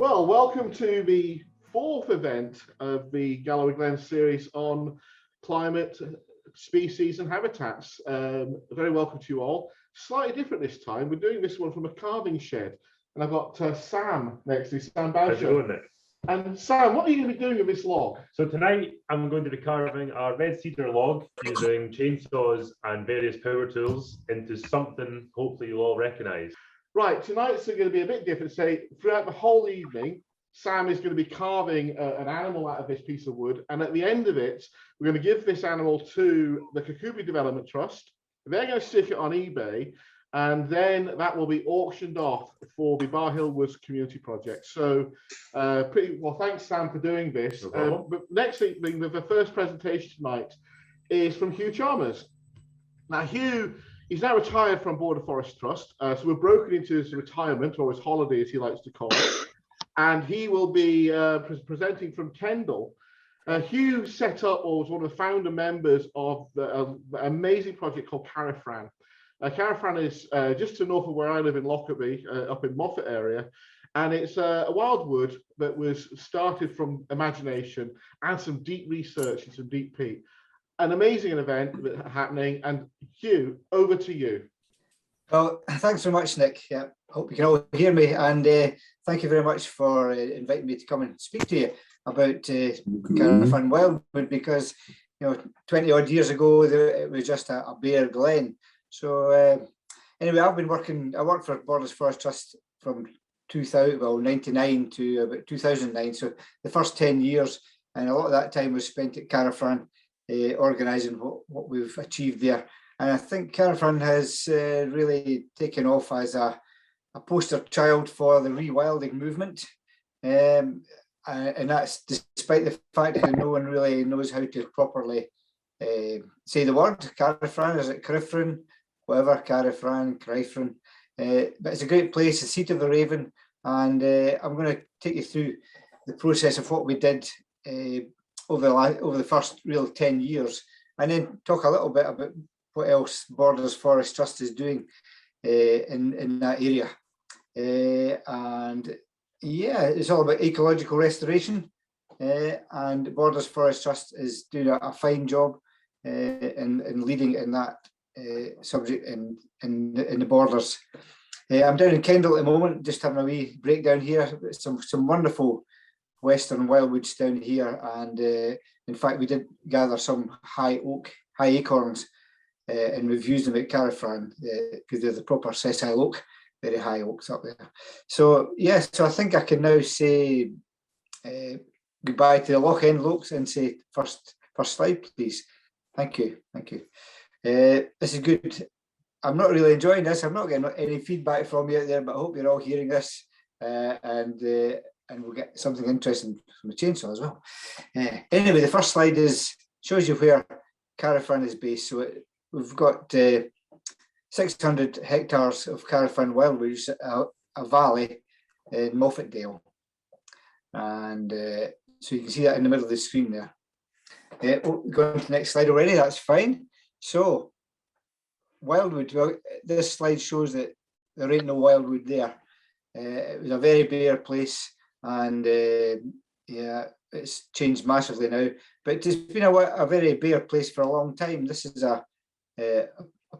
Well, welcome to the fourth event of the Galloway Glens series on climate, species and habitats. Very welcome to you all. Slightly different this time. We're doing this one from a carving shed. And I've got Sam next to me, Sam Boucher. How's it going, Nick? And Sam, what are you going to be doing with this log? So tonight I'm going to be carving our red cedar log using chainsaws and various power tools into something hopefully you'll all recognise. Right, tonight's going to be a bit different. Say, throughout the whole evening, Sam is going to be carving an animal out of this piece of wood. And at the end of it, we're going to give this animal to the Kikubi Development Trust. They're going to stick it on eBay. And then that will be auctioned off for the Bar Hill Woods Community Project. So, pretty well. Thanks, Sam, for doing this. No but next evening, the first presentation tonight is from Hugh Chalmers. Now, Hugh is now retired from Border Forest Trust, so we're broken into his retirement, or his holiday, as he likes to call it. And he will be presenting from Kendal. Hugh set up, or was one of the founder members of the amazing project called Carafran. Carafran is just to the north of where I live in Lockerbie, up in Moffat area, and it's a wildwood that was started from imagination and some deep research and some deep peat. An amazing event happening, and Hugh, over to you. Well, thanks very much, Nick. Yeah, hope you can all hear me, and thank you very much for inviting me to come and speak to you about Carafran Wildwood, because 20 odd years ago it was just a bare glen. So anyway, I worked for Borders Forest Trust from 99 to about 2009. So the first 10 years, and a lot of that time was spent at Carafran, organising what we've achieved there. And I think Carafran has really taken off as a poster child for the rewilding movement. And that's despite the fact that no one really knows how to properly say the word. Carafran, is it Carifran? Whatever, Carafran, Cryfran. But it's a great place, the seat of the Raven. And I'm going to take you through the process of what we did over the first real 10 years, and then talk a little bit about what else Borders Forest Trust is doing in that area. And yeah, it's all about ecological restoration, and Borders Forest Trust is doing a fine job in leading in that subject in the Borders. I'm down in Kendal at the moment, just having a wee breakdown here. Some wonderful western wildwoods down here, and in fact we did gather some high acorns, and we've used them at Carafran because they're the proper sessile oak, very high oaks up there. So yes, so I think I can now say goodbye to the Loch End Oaks and say first slide, please. Thank you. This is good. I'm not really enjoying this. I'm not getting any feedback from you out there, but I hope you're all hearing this, and we'll get something interesting from the chainsaw as well. Anyway, the first slide shows you where Carafran is based. So we've got 600 hectares of Carafran wildwood, a valley in Moffatdale. And so you can see that in the middle of the screen there. Going to the next slide already, that's fine. So wildwood, well, this slide shows that there ain't no wildwood there. It was a very bare place, and yeah, it's changed massively now, but it's been a very bare place for a long time. This is a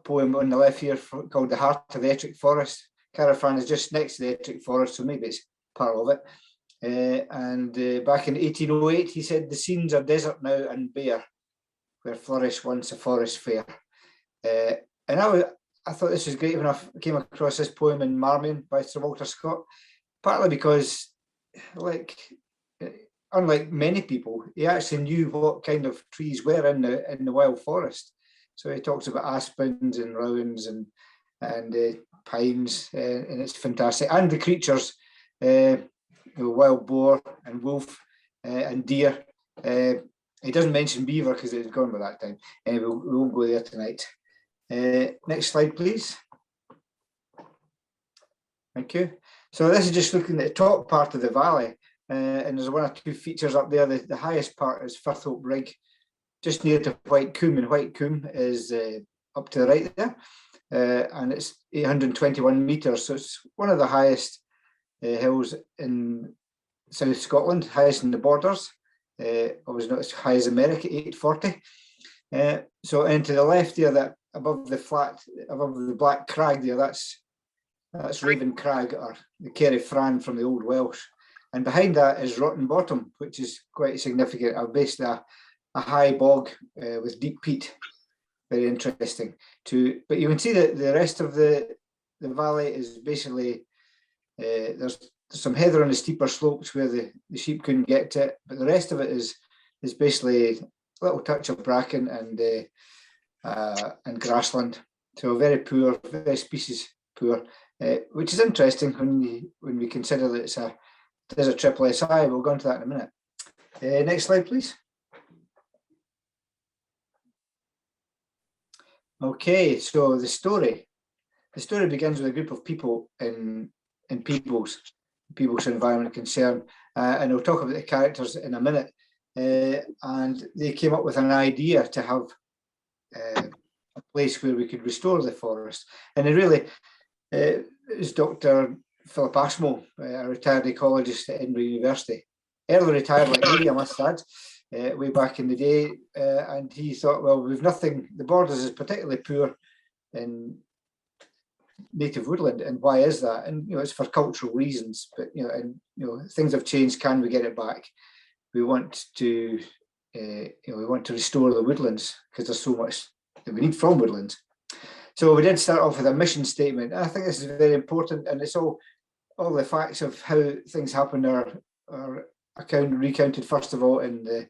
poem on the left here called The Heart of the Ettrick Forest. Carafran is just next to the Ettrick Forest, so maybe it's part of it. And back in 1808, he said, "The scenes are desert now and bare, where flourished once a forest fair." And I thought this was great when I came across this poem in Marmion by Sir Walter Scott, partly because, unlike many people, he actually knew what kind of trees were in the wild forest. So he talks about aspens and rowans and pines, and it's fantastic. And the creatures, wild boar and wolf and deer. He doesn't mention beaver because it was gone by that time. Anyway, we won't go there tonight. Next slide, please. Thank you. So this is just looking at the top part of the valley, and there's one or two features up there. The highest part is Firthope Rig, just near to White Coombe, and White Coombe is up to the right there, and it's 821 metres, so it's one of the highest hills in South Scotland, highest in the Borders. Always not as high as America, 840. So into the left here, that above the black crag there, that's Raven Crag, or the Kerry Fran from the Old Welsh. And behind that is Rotten Bottom, which is quite significant. I've based a high bog with deep peat. Very interesting. But you can see that the rest of the valley is basically, there's some heather on the steeper slopes where the sheep couldn't get to it, but the rest of it is basically a little touch of bracken and grassland. So very poor, very species poor, which is interesting when we consider that there's a triple SI. We'll go into that in a minute. Next slide, please. Okay, so the story begins with a group of people in Peebles Environment Concern, and we'll talk about the characters in a minute. And they came up with an idea to have a place where we could restore the forest. And it was Dr. Philip Ashmole, a retired ecologist at Edinburgh University, early retired like me, I must add, way back in the day. And he thought, well, we've nothing, the Borders is particularly poor in native woodland, and why is that? And it's for cultural reasons, but things have changed. Can we get it back? We want to restore the woodlands because there's so much that we need from woodlands. So we did start off with a mission statement. I think this is very important, and it's all the facts of how things happened are recounted first of all in the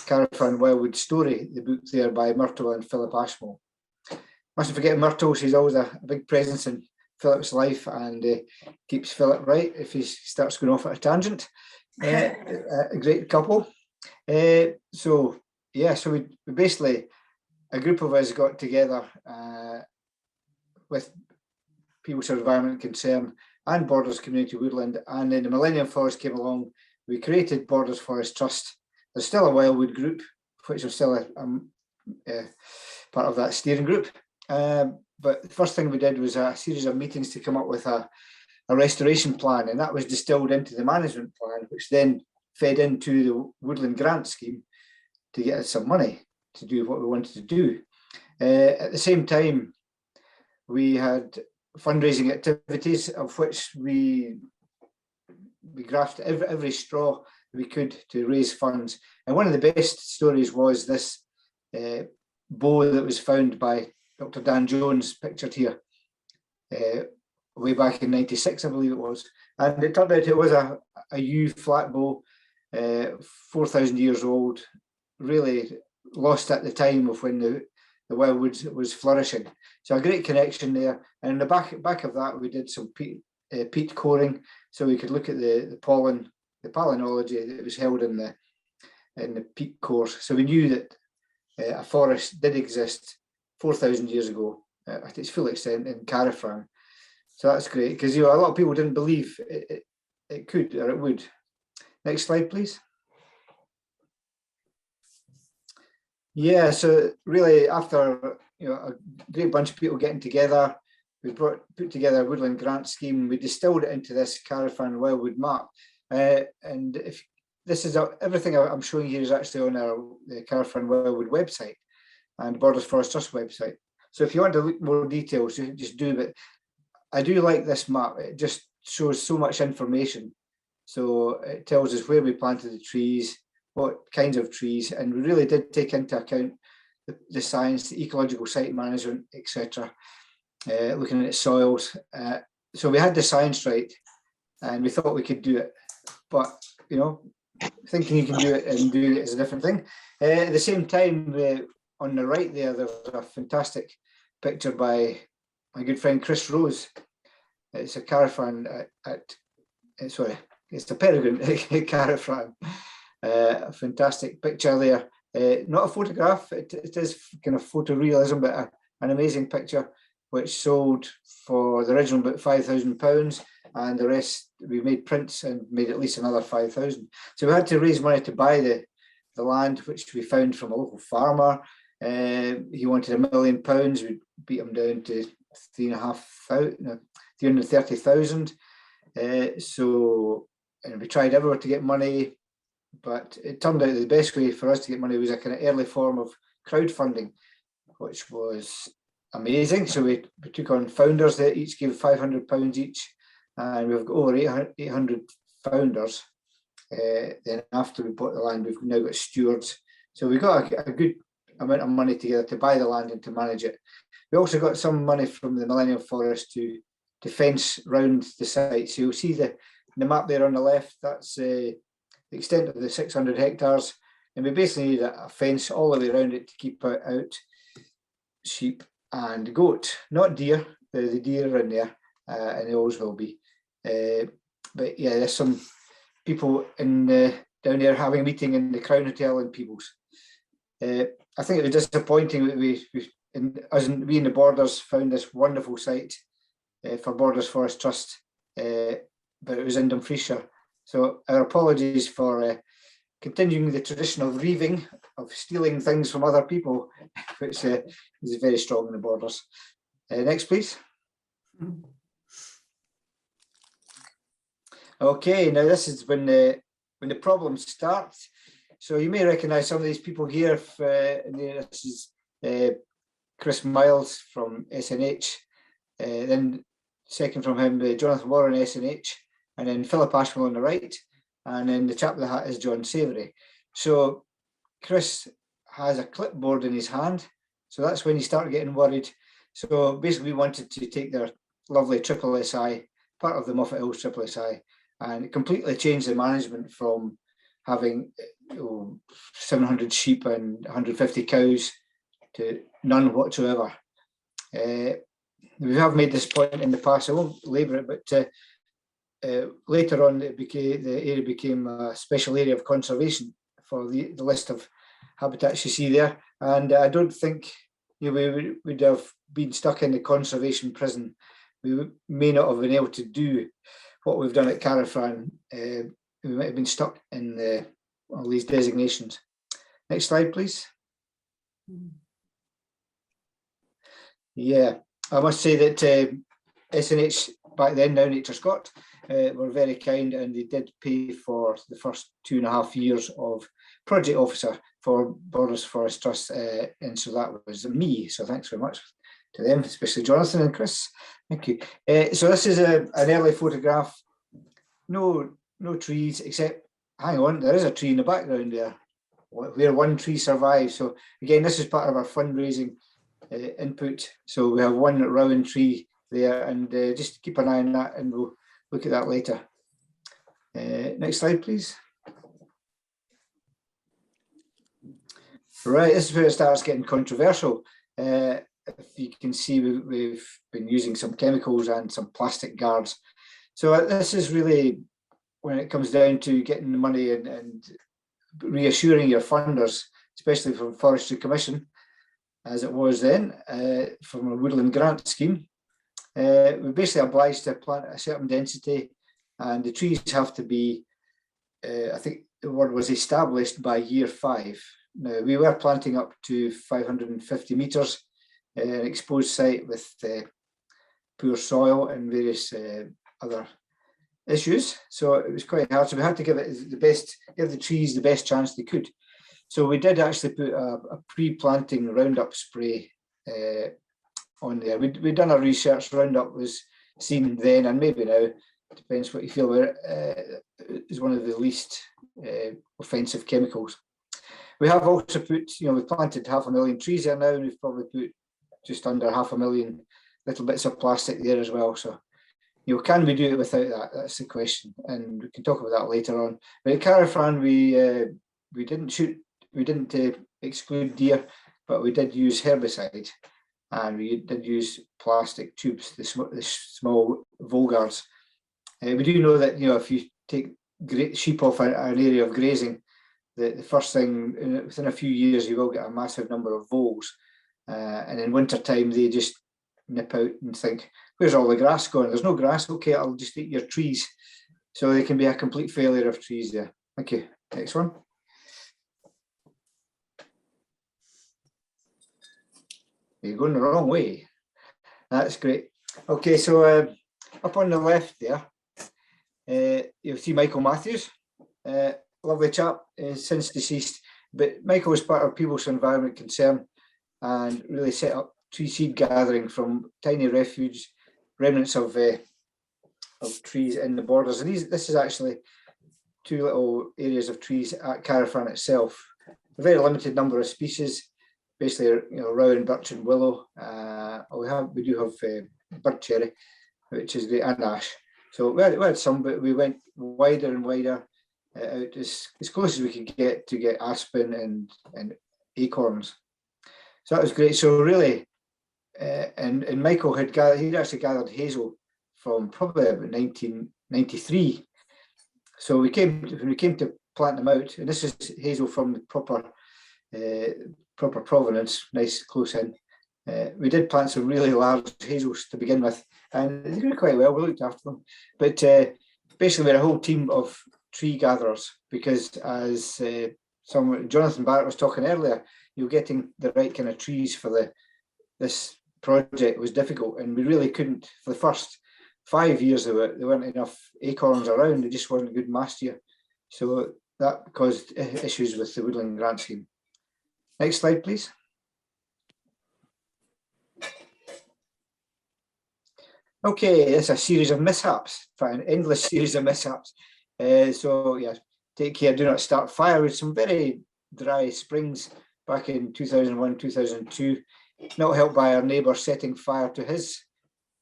Carafan Wildwood Story, the book there by Myrtle and Philip Ashmole. Mustn't forget Myrtle, she's always a big presence in Philip's life and keeps Philip right if he starts going off at a tangent. A great couple. So we basically, a group of us got together with People's Environment Concern and Borders Community Woodland, and then the Millennium Forest came along. We created Borders Forest Trust. There's still a Wildwood group, which is still a part of that steering group. But the first thing we did was a series of meetings to come up with a restoration plan, and that was distilled into the management plan, which then fed into the Woodland grant scheme to get us some money to do what we wanted to do. At the same time, we had fundraising activities, of which we grasped every straw we could to raise funds. And one of the best stories was this bow that was found by Dr. Dan Jones, pictured here, way back in '96, I believe it was. And it turned out it was a yew flat bow, 4,000 years old, really lost at the time of when the wildwood was flourishing. So a great connection there. And in the back of that, we did some peat coring, so we could look at the palynology that was held in the peat cores. So we knew that a forest did exist 4,000 years ago at its full extent in Carafan. So that's great, because a lot of people didn't believe it could or it would. Next slide, please. Yeah, so really after a great bunch of people getting together, we put together a woodland grant scheme. We distilled it into this Carafan Wildwood map, and if this is everything I'm showing here is actually on the Carafan Wildwood website and Borders Forest Trust website. So if you want to look more details, you just do. But I do like this map. It just shows so much information. So it tells us where we planted the trees, what kinds of trees, and we really did take into account the science, the ecological site management, etc. Looking at soils. So we had the science right, and we thought we could do it. But thinking you can do it and do it is a different thing. At the same time, on the right there's a fantastic picture by my good friend Chris Rose. It's a Carafan it's a peregrine Carafan. A fantastic picture there. Not a photograph, it is kind of photorealism, but an amazing picture, which sold for the original about £5,000, and the rest we made prints and made at least another 5,000. So we had to raise money to buy the land, which we found from a local farmer. He wanted £1 million. We beat him down to 330,000. So and we tried everywhere to get money, but it turned out the best way for us to get money was a kind of early form of crowdfunding, which was amazing. So we took on founders that each gave £500 each, and we've got over 800 founders. Then after we bought the land, we've now got stewards. So we got a good amount of money together to buy the land and to manage it. We also got some money from the Millennium Forest to fence round the site. So you'll see the map there on the left, that's the extent of the 600 hectares. And we basically need a fence all the way around it to keep out sheep and goat, not deer. The deer are in there, and they always will be. But yeah, there's some people in down there having a meeting in the Crown Hotel in Peebles. I think it was disappointing that we in the Borders found this wonderful site for Borders Forest Trust, but it was in Dumfriesshire. So our apologies for continuing the tradition of reaving, of stealing things from other people, which is very strong in the Borders. Next, please. Okay, now this is when the problems start. So you may recognise some of these people here. This is Chris Miles from SNH. Then second from him, Jonathan Warren, SNH, and then Philip Ashwell on the right. And then the chap with the hat is John Savoury. So Chris has a clipboard in his hand. So that's when he started getting worried. So basically we wanted to take their lovely triple SI, part of the Moffat Hills triple SI, and completely change the management from having 700 sheep and 150 cows to none whatsoever. We have made this point in the past, I won't labour it, but later on the area became a special area of conservation for the list of habitats you see there. And I don't think we would have been stuck in the conservation prison. We may not have been able to do what we've done at Carafran. We might have been stuck in all these designations. Next slide, please. Yeah, I must say that SNH back then, now Nature Scott, were very kind, and they did pay for the first 2.5 years of project officer for Borders Forest Trust, and so that was me. So thanks very much to them, especially Jonathan and Chris. Thank you. So this is an early photograph. No trees, except, hang on, there is a tree in the background there, where one tree survives. So again, this is part of our fundraising input. So we have one rowan tree there, and just keep an eye on that, and we'll look at that later. Next slide, please. Right, this is where it starts getting controversial. If you can see, we've been using some chemicals and some plastic guards. So this is really when it comes down to getting the money and reassuring your funders, especially from Forestry Commission, as it was then, from a woodland grant scheme. We're basically obliged to plant a certain density, and the trees have to be, I think the word was established by year 5. Now, we were planting up to 550 metres, an exposed site with poor soil and various other issues. So it was quite hard. So we had to give the trees the best chance they could. So we did actually put a pre-planting Roundup spray on there. We'd done our research. Roundup was seen then, and maybe now, depends what you feel, is one of the least offensive chemicals. We have also put, we've planted 500,000 trees there now, and we've probably put just under 500,000 little bits of plastic there as well. So, can we do it without that? That's the question, and we can talk about that later on. But at Carafran, we didn't exclude deer, but we did use herbicide, and we did use plastic tubes, the small Volgars. We do know that if you take sheep off an area of grazing, the first thing, within a few years, you will get a massive number of voles, and in winter time they just nip out and think, where's all the grass going? There's no grass. Okay, I'll just eat your trees. So they can be a complete failure of trees there. Thank you. Next one. You're going the wrong way. That's great. Okay, so up on the left there, You'll see Michael Matthews, lovely chap, since deceased, but Michael was part of People's Environment Concern and really set up tree seed gathering from tiny refuge, remnants of trees in the borders. And this is actually 2 little areas of trees at Carafran itself. A very limited number of species, basically, rowan, birch, and willow. We do have bird cherry, which is great, and ash. So we had some, but we went wider and wider out as close as we could get to get aspen and acorns. So that was great. So really, and Michael he'd actually gathered hazel from probably about 1993. So when we came to plant them out, and this is hazel from the proper provenance, nice close in. We did plant some really large hazels to begin with, and they grew quite well. We looked after them, but basically we're a whole team of tree gatherers, because as Jonathan Barrett was talking earlier, getting the right kind of trees for this project was difficult, and we really couldn't. For the first 5 years of it, there weren't enough acorns around. There just wasn't good mast year, so that caused issues with the woodland grant scheme. Next slide, please. Okay, it's a series of mishaps, an endless series of mishaps. So yeah, take care, do not start fire. With some very dry springs back in 2001, 2002, not helped by our neighbour setting fire to his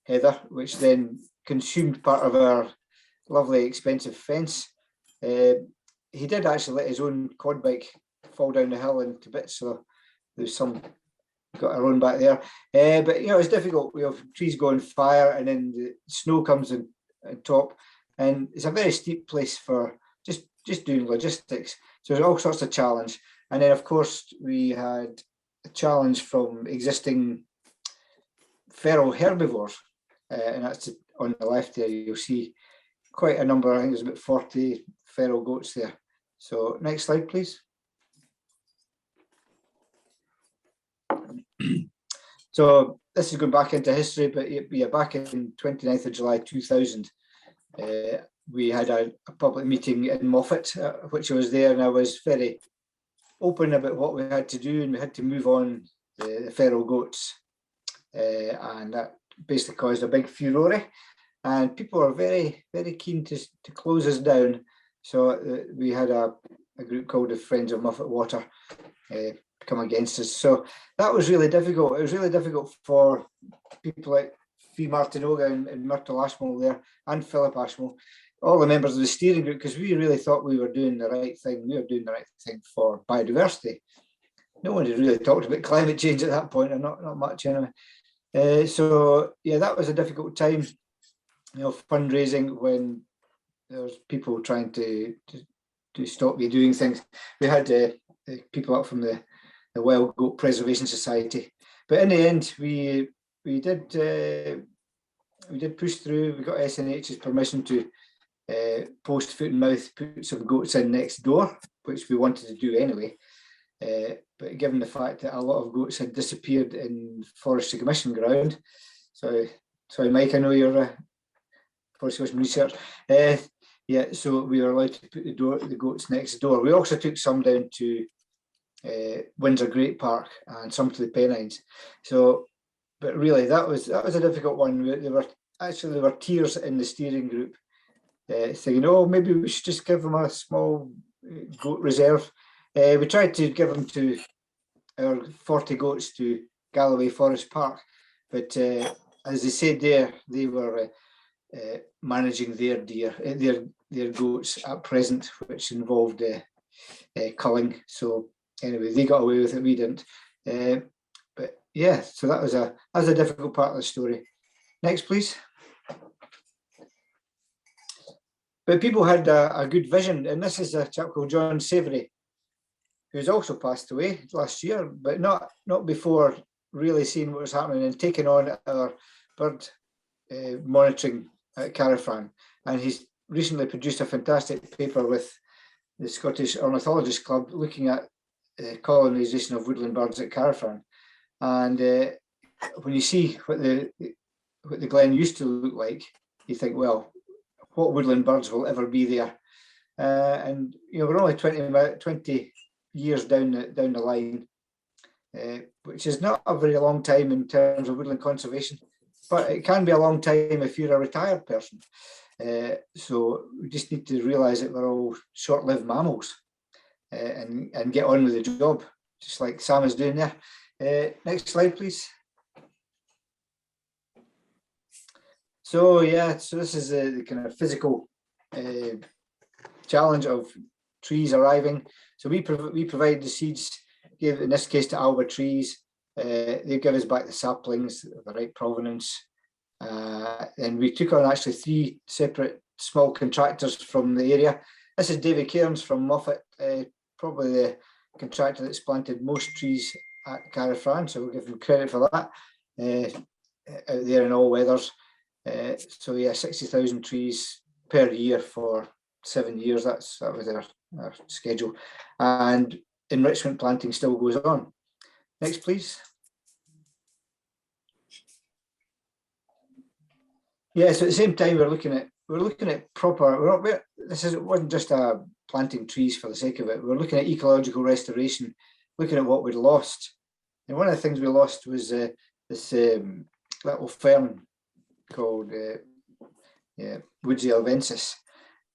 heather, which then consumed part of our lovely expensive fence. He did actually let his own quad bike fall down the hill into bits, so there's some got our own back there. But it's difficult. We have trees go on fire, and then the snow comes on top, and it's a very steep place for just doing logistics. So there's all sorts of challenge. And then of course we had a challenge from existing feral herbivores, and that's on the left there. You'll see quite a number. I think there's about 40 feral goats there. So next slide, please. So this is going back into history, but yeah, back in 29th of July 2000, we had a public meeting in Moffat, which I was there, and I was very open about what we had to do, and we had to move on the feral goats, and that basically caused a big furore, and people were very, very keen to close us down. So we had a group called the Friends of Moffat Water come against us. So that was really difficult. It was really difficult for people like Fee Martinoga and Myrtle Ashmole there, and Philip Ashmole, all the members of the steering group, because we really thought we were doing the right thing. We were doing the right thing for biodiversity. No one had really talked about climate change at that point, or not much anyway. So yeah, that was a difficult time, fundraising when there was people trying to stop me doing things. We had people up from the Wild Goat Preservation Society, but in the end, we did push through. We got SNH's permission to post foot and mouth, put some goats in next door, which we wanted to do anyway. But given the fact that a lot of goats had disappeared in Forestry Commission ground, sorry Mike, I know you're Forestry Commission research. Yeah, so we were allowed to put the goats next door. We also took some down to Windsor Great Park and some to the Pennines. So, but really, that was a difficult one. There were tears in the steering group, saying, "Oh, maybe we should just give them a small goat reserve." We tried to give them to our 40 goats to Galloway Forest Park, but as they said there, they were managing their deer, their goats at present, which involved culling. So anyway, they got away with it. We didn't. But yeah, so that was a difficult part of the story. Next, please. But people had a good vision, and this is a chap called John Savory, who's also passed away last year, but not before really seeing what was happening and taking on our bird monitoring at Carafran. And he's recently produced a fantastic paper with the Scottish Ornithologists Club looking at colonisation of woodland birds at Carafran. And when you see what the glen used to look like, you think, well, what woodland birds will ever be there. And we're only 20 years down the line, which is not a very long time in terms of woodland conservation, but it can be a long time if you're a retired person. So we just need to realise that we're all short-lived mammals, and get on with the job, just like Sam is doing there. Next slide, please. So yeah, so this is the kind of physical challenge of trees arriving. So we provide the seeds, in this case to Alba trees. They give us back the saplings of the right provenance. And we took on actually 3 separate small contractors from the area. This is David Cairns from Moffat, probably the contractor that's planted most trees at Carafran, so we'll give him credit for that, out there in all weathers. So yeah, 60,000 trees per year for 7 years. That was our schedule, and enrichment planting still goes on. Next, please. Yeah, so at the same time we're looking at proper. It wasn't just planting trees for the sake of it. We're looking at ecological restoration, looking at what we'd lost. And one of the things we lost was this little fern called Woodsia albensis.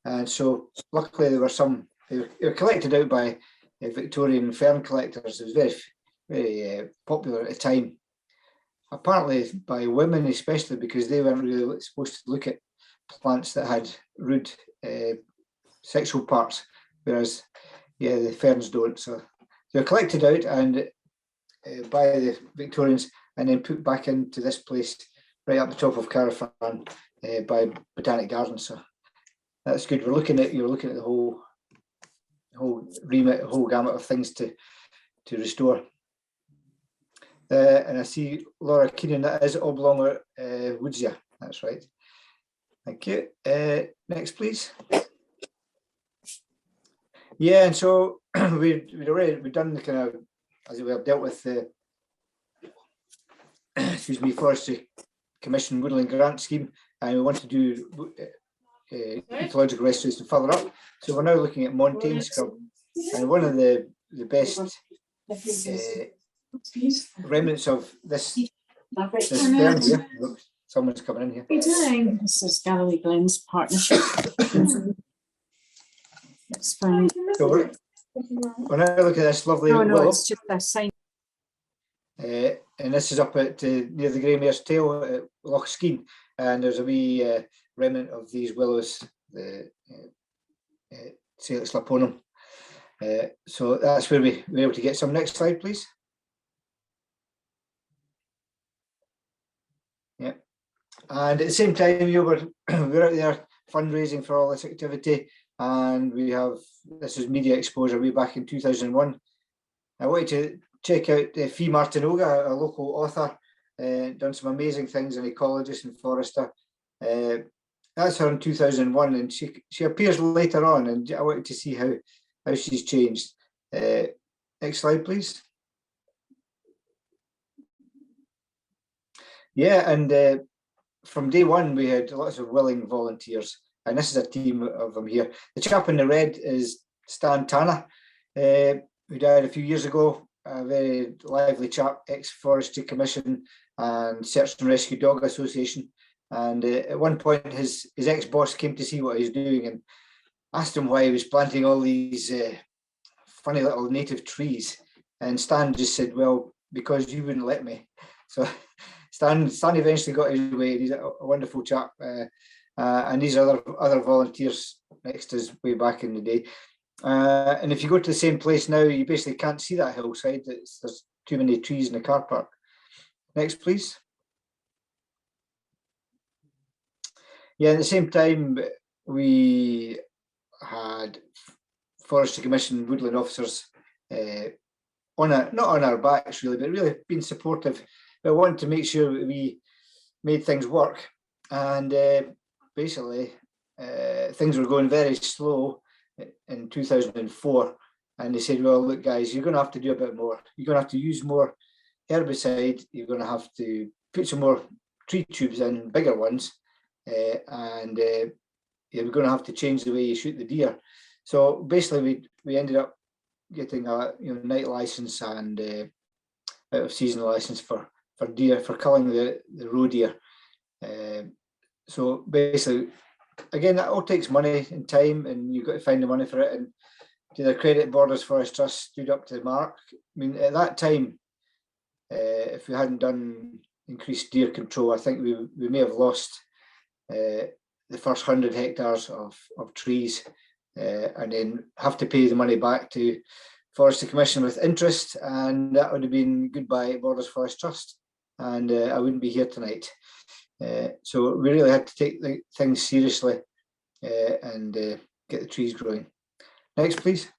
And so luckily they were collected out by Victorian fern collectors. It was very, very popular at the time. Apparently by women especially, because they weren't really supposed to look at plants that had rude sexual parts, whereas the ferns don't. So they're collected out and by the Victorians and then put back into this place right up the top of Carafran by Botanic Gardens. So that's good. You're looking at the whole remit, whole gamut of things to restore. And I see Laura Keenan, that is Oblonga Woodsia. That's right. Thank you. Next, please. Yeah, and so we've done the kind of, as we have dealt with the Forestry Commission Woodland Grant Scheme, and we want to do ecological restoration further up. So we're now looking at montane scrub, and one of the best remnants of this fern here. Oops, someone's coming in here. What are you doing? This is Galloway Glens partnership. That's fine. So we're now looking at this lovely willow. It's just a sign. And this is up at near the Grey Mare's Tail at Loch Skeen, and there's a wee remnant of these willows, the Salix laponum. So that's where we were able to get some. Next slide, please. Yeah, and at the same time, we're out there fundraising for all this activity, and this is media exposure way back in 2001. I wanted to check out Fee Martinoga, a local author, done some amazing things, an ecologist and forester. That's her in 2001, and she appears later on, and I wanted to see how she's changed. Next slide, please. Yeah, and from day one, we had lots of willing volunteers, and this is a team of them here. The chap in the red is Stan Tanner, who died a few years ago, a very lively chap, ex-Forestry Commission and Search and Rescue Dog Association. And at one point, his ex-boss came to see what he was doing and asked him why he was planting all these funny little native trees. And Stan just said, well, because you wouldn't let me. So Stan eventually got his way. He's a wonderful chap. And these other volunteers next to us way back in the day. And if you go to the same place now, you basically can't see that hillside. There's too many trees in the car park. Next, please. Yeah, at the same time, we had Forestry Commission woodland officers not on our backs really, but really being supportive. But wanted to make sure that we made things work. And basically, things were going very slow in 2004, and they said, well, look guys, you're going to have to do a bit more. You're going to have to use more herbicide. You're going to have to put some more tree tubes in, bigger ones, and we're going to have to change the way you shoot the deer. So basically, we ended up getting a night license and out of season license for deer, for culling the roe deer. So basically, again, that all takes money and time, and you've got to find the money for it. And to their credit, Borders Forest Trust stood up to the mark. I mean, at that time, if we hadn't done increased deer control, I think we may have lost the first 100 hectares of trees, and then have to pay the money back to Forestry Commission with interest, and that would have been goodbye Borders Forest Trust, and I wouldn't be here tonight. So we really had to take the things seriously and get the trees growing. Next, please.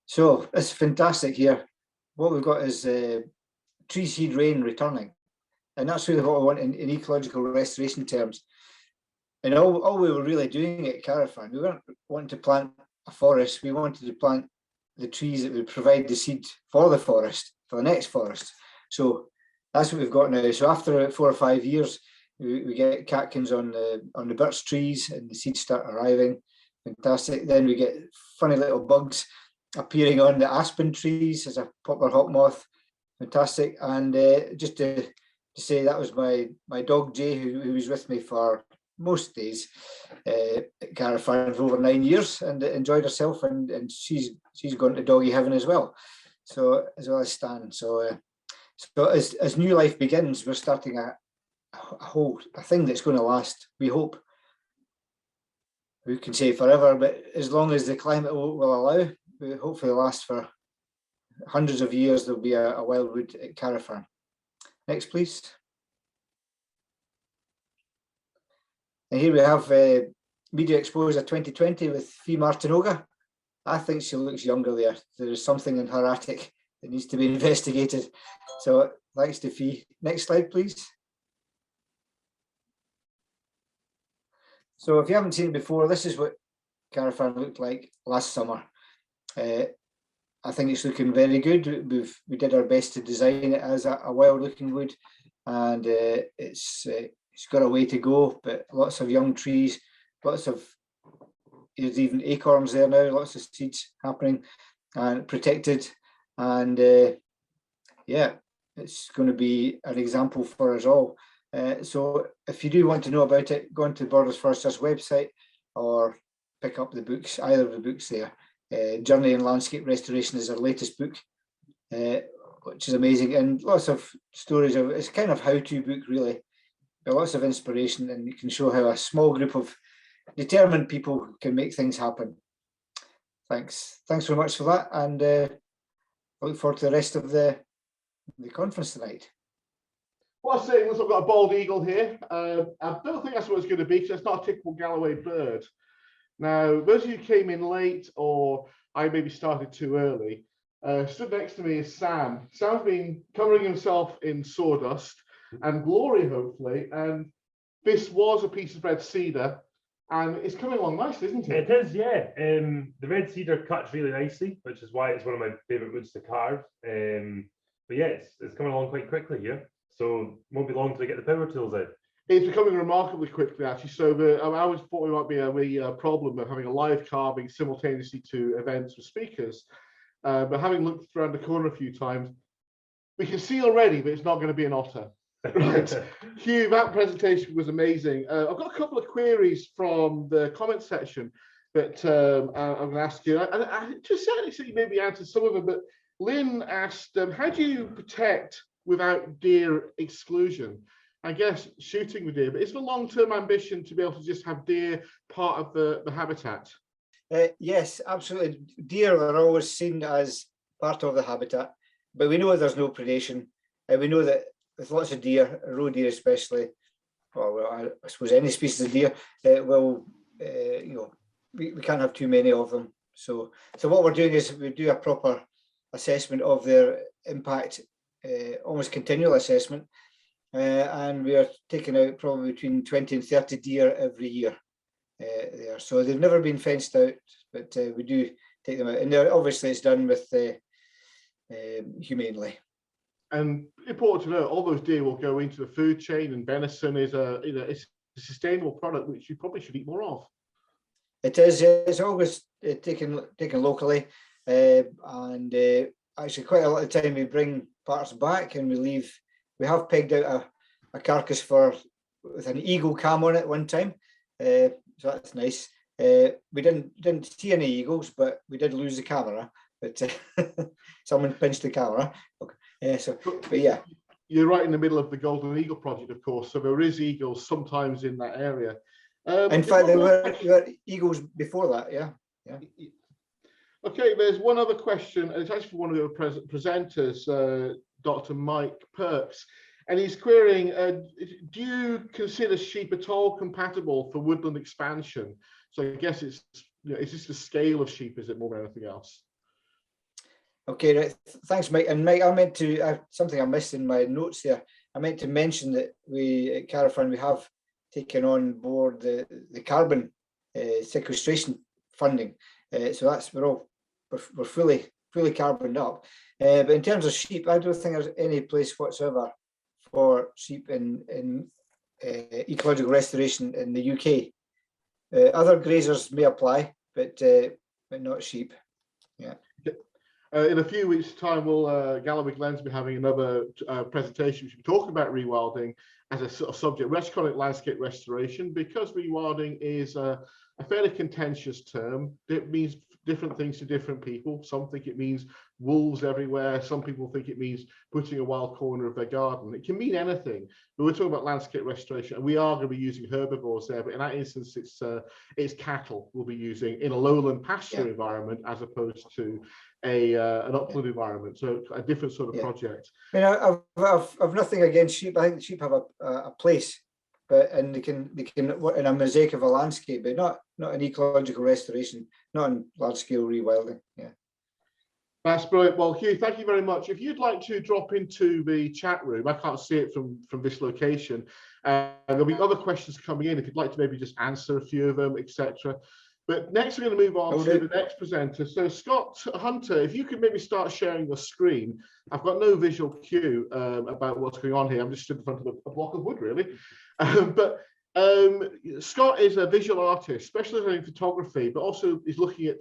So it's fantastic here. What we've got is tree seed rain returning, and that's really what we want in ecological restoration terms. And all we were really doing at Caravan, we weren't wanting to plant a forest, we wanted to plant the trees that would provide the seed for the forest, for the next forest. So that's what we've got now. So after 4 or 5 years, we get catkins on the birch trees, and the seeds start arriving. Fantastic. Then we get funny little bugs appearing on the aspen trees as a poplar hawk moth. Fantastic. And just to say, that was my dog Jay, who was with me for most days at Caravan for over 9 years, and enjoyed herself, and she's gone to doggy heaven as well. So as well as Stan. So as new life begins, we're starting a thing that's going to last. We hope. We can say forever, but as long as the climate will allow, we hopefully last for hundreds of years. There'll be a wildwood at Caravan. Next, please. And here we have Media Exposure 2020 with Fee Martinoga. I think she looks younger there. There is something in her attic that needs to be investigated. So thanks to Fee. Next slide, please. So if you haven't seen it before, this is what Caravan looked like last summer. I think it's looking very good. We did our best to design it as a wild looking wood, and it's got a way to go, but lots of young trees, lots of, there's even acorns there now, lots of seeds happening and protected. And yeah, it's going to be an example for us all. So if you do want to know about it, go onto Borders Forest Trust website or pick up the books, either of the books there. Journey in Landscape Restoration is our latest book, which is amazing, and lots of stories of, it's kind of how-to book really. Lots of inspiration, and you can show how a small group of determined people can make things happen. Thanks very much for that, and I look forward to the rest of the conference tonight. Well, I say, I've got a bald eagle here. I don't think that's what it's going to be, because it's not a typical Galloway bird. Now, those of you who came in late, or I maybe started too early, stood next to me is Sam. Sam's been covering himself in sawdust and glory, hopefully, and this was a piece of red cedar, and it's coming along nicely, isn't it? It is, yeah. The red cedar cuts really nicely, which is why it's one of my favourite woods to carve. But yeah, it's coming along quite quickly here, so won't be long till we get the power tools out. It's becoming remarkably quickly, actually. So I always thought there might be a problem of having a live carving simultaneously to events with speakers, but having looked around the corner a few times, we can see already that it's not going to be an otter. Right, Hugh, that presentation was amazing. I've got a couple of queries from the comment section that I'm going to ask you. I just certainly see you maybe answered some of them, but Lynn asked, how do you protect without deer exclusion? I guess shooting with deer, but is the long-term ambition to be able to just have deer part of the habitat? Yes, absolutely. Deer are always seen as part of the habitat, but we know there's no predation, and we know that with lots of deer, roe deer especially, well, I suppose any species of deer, we can't have too many of them. So what we're doing is we do a proper assessment of their impact, almost continual assessment, and we are taking out probably between 20 and 30 deer every year there. So they've never been fenced out, but we do take them out, and obviously it's done with humanely. And important to note, all those deer will go into the food chain, and venison is it's a sustainable product which you probably should eat more of. It is. It's always taken locally, and actually quite a lot of time we bring parts back and we leave. We have pegged out a carcass with an eagle cam on it one time, so that's nice. We didn't see any eagles, but we did lose the camera. But someone pinched the camera. Okay. But yeah. You're right in the middle of the Golden Eagle project, of course, so there is eagles sometimes in that area. In fact, there were eagles before that, yeah. Okay, there's one other question, and it's actually for one of your presenters, Dr. Mike Perks, and he's querying, do you consider sheep at all compatible for woodland expansion? So I guess it's, is this the scale of sheep, is it more than anything else? Okay, right. Thanks, Mike. And Mike, I meant to, something I missed in my notes there. I meant to mention that we at Carafan, we have taken on board the carbon sequestration funding. So that's, we're fully carboned up. But in terms of sheep, I don't think there's any place whatsoever for sheep in ecological restoration in the UK. Other grazers may apply, but not sheep. Yeah. In a few weeks' time, will Galloway Glens be having another presentation which will be talking about rewilding as a sort of subject. We're actually calling it landscape restoration because rewilding is a fairly contentious term. It means different things to different people. Some think it means wolves everywhere. Some people think it means putting a wild corner of their garden. It can mean anything, but we're talking about landscape restoration, and we are going to be using herbivores there. But in that instance, it's cattle we'll be using in a lowland pasture environment as opposed to an upland environment. So a different sort of project. I mean, I've nothing against sheep. I think sheep have a place, but they can in a mosaic of a landscape, but not an ecological restoration, not in large scale rewilding. Yeah. That's brilliant. Well, Hugh, thank you very much. If you'd like to drop into the chat room, I can't see it from this location. There'll be other questions coming in if you'd like to maybe just answer a few of them, etc. But next, we're going to move on to the next presenter. So, Scott Hunter, if you could maybe start sharing your screen. I've got no visual cue about what's going on here. I'm just stood in front of a block of wood, really. Scott is a visual artist, specializing in photography, but also is looking at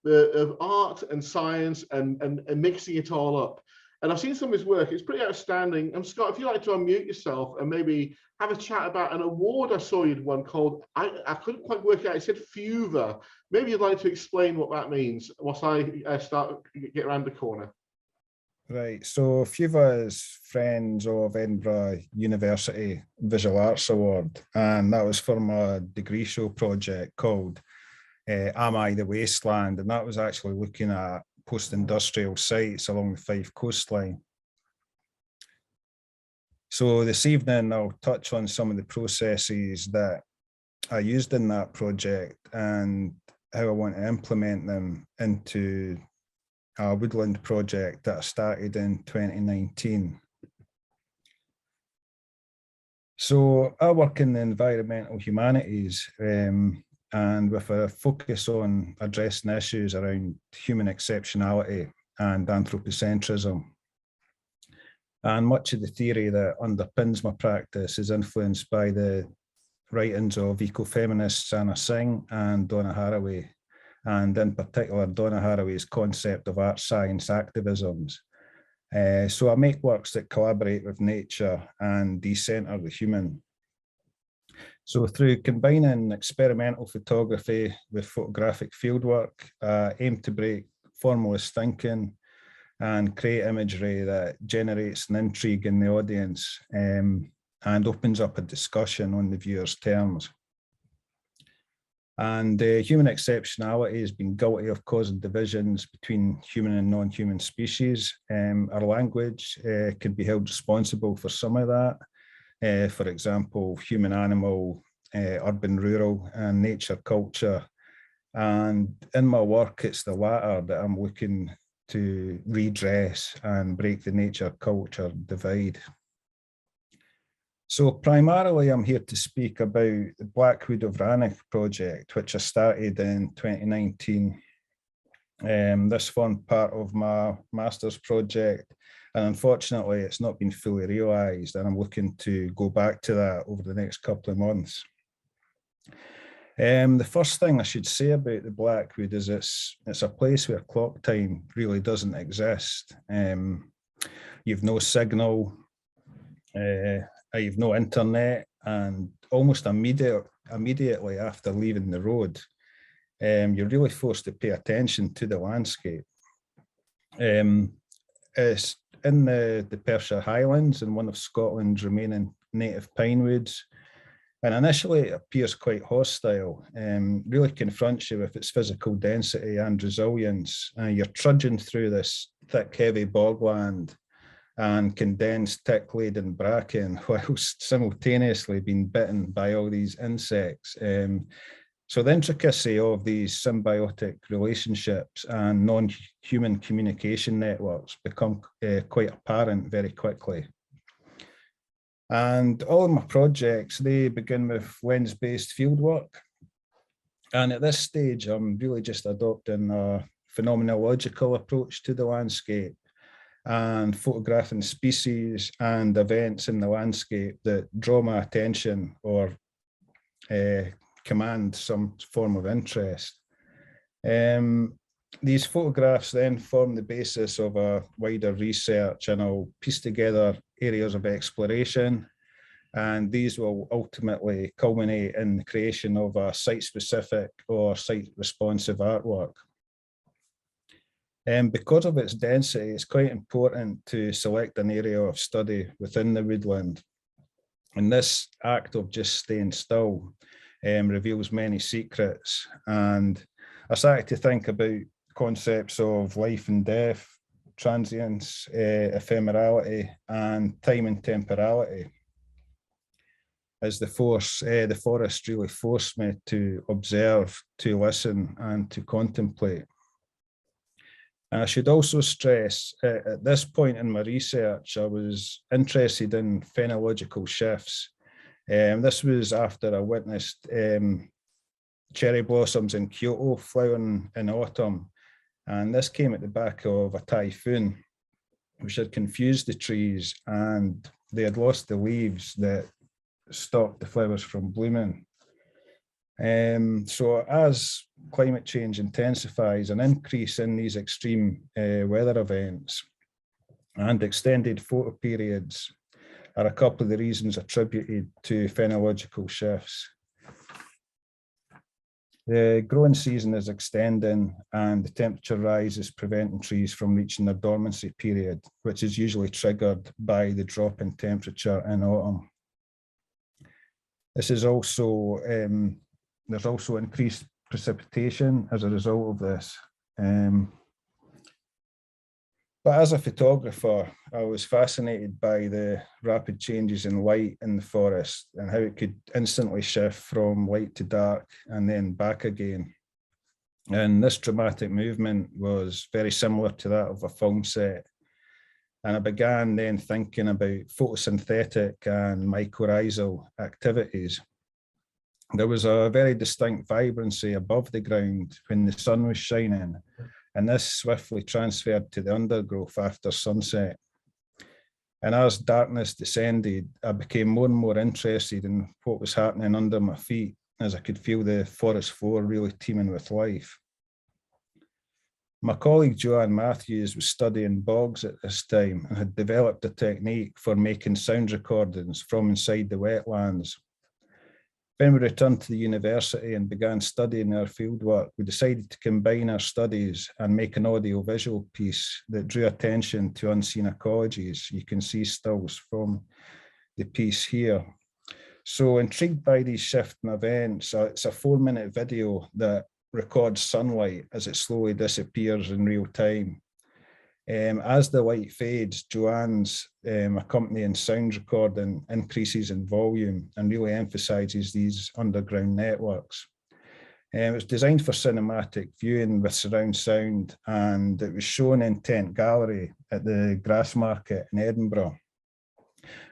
the art and science and mixing it all up. And I've seen some of his work. It's pretty outstanding. And Scott, if you'd like to unmute yourself and maybe have a chat about an award I saw you'd won called, I couldn't quite work it out, it said FUVA. Maybe you'd like to explain what that means whilst I get around the corner. Right, so FUVA is Friends of Edinburgh University Visual Arts Award, and that was for my degree show project called Am I the Wasteland? And that was actually looking at post-industrial sites along the Fife coastline. So this evening, I'll touch on some of the processes that I used in that project and how I want to implement them into a woodland project that I started in 2019. So I work in the environmental humanities, and with a focus on addressing issues around human exceptionality and anthropocentrism. And much of the theory that underpins my practice is influenced by the writings of ecofeminists Anna Singh and Donna Haraway, and in particular Donna Haraway's concept of art science activisms. So I make works that collaborate with nature and decenter the human. So through combining experimental photography with photographic fieldwork, I aim to break formalist thinking and create imagery that generates an intrigue in the audience and opens up a discussion on the viewer's terms. And human exceptionality has been guilty of causing divisions between human and non-human species. Our language can be held responsible for some of that. For example, human animal, urban rural, and nature culture. And in my work, it's the latter that I'm looking to redress and break the nature culture divide. So primarily I'm here to speak about the Blackwood of Ranic project, which I started in 2019. This formed part of my master's project, and unfortunately it's not been fully realised, and I'm looking to go back to that over the next couple of months. The first thing I should say about the Blackwood is it's a place where clock time really doesn't exist. You've no signal, you've no internet, and almost immediately after leaving the road, you're really forced to pay attention to the landscape. It's in the Perthshire Highlands and one of Scotland's remaining native pine woods. And initially it appears quite hostile, really confronts you with its physical density and resilience. You're trudging through this thick, heavy bogland and condensed, tick-laden bracken, whilst simultaneously being bitten by all these insects. So the intricacy of these symbiotic relationships and non-human communication networks become quite apparent very quickly. And all of my projects, they begin with lens-based fieldwork. And at this stage, I'm really just adopting a phenomenological approach to the landscape and photographing species and events in the landscape that draw my attention or command some form of interest. These photographs then form the basis of a wider research, and I'll piece together areas of exploration, and these will ultimately culminate in the creation of a site-specific or site-responsive artwork. Because of its density, it's quite important to select an area of study within the woodland. And this act of just staying still reveals many secrets. And I started to think about concepts of life and death, transience, ephemerality, and time and temporality, as the forest really forced me to observe, to listen, and to contemplate. And I should also stress, at this point in my research, I was interested in phenological shifts. This was after I witnessed cherry blossoms in Kyoto flowering in autumn. And this came at the back of a typhoon, which had confused the trees, and they had lost the leaves that stopped the flowers from blooming. So as climate change intensifies, an increase in these extreme weather events and extended photo periods are a couple of the reasons attributed to phenological shifts. The growing season is extending, and the temperature rise is preventing trees from reaching their dormancy period, which is usually triggered by the drop in temperature in autumn. This is also, there's also increased precipitation as a result of this. But as a photographer, I was fascinated by the rapid changes in light in the forest and how it could instantly shift from light to dark and then back again. And this dramatic movement was very similar to that of a film set. And I began then thinking about photosynthetic and mycorrhizal activities. There was a very distinct vibrancy above the ground when the sun was shining, and this swiftly transferred to the undergrowth after sunset. And as darkness descended, I became more and more interested in what was happening under my feet, as I could feel the forest floor really teeming with life. My colleague Joanne Matthews was studying bogs at this time and had developed a technique for making sound recordings from inside the wetlands. When we returned to the university and began studying our fieldwork, we decided to combine our studies and make an audio-visual piece that drew attention to unseen ecologies. You can see stills from the piece here. So intrigued by these shifting events, it's a 4-minute video that records sunlight as it slowly disappears in real time. As the light fades, Joanne's accompanying sound recording increases in volume and really emphasizes these underground networks. It was designed for cinematic viewing with surround sound, and it was shown in Tent Gallery at the Grassmarket in Edinburgh.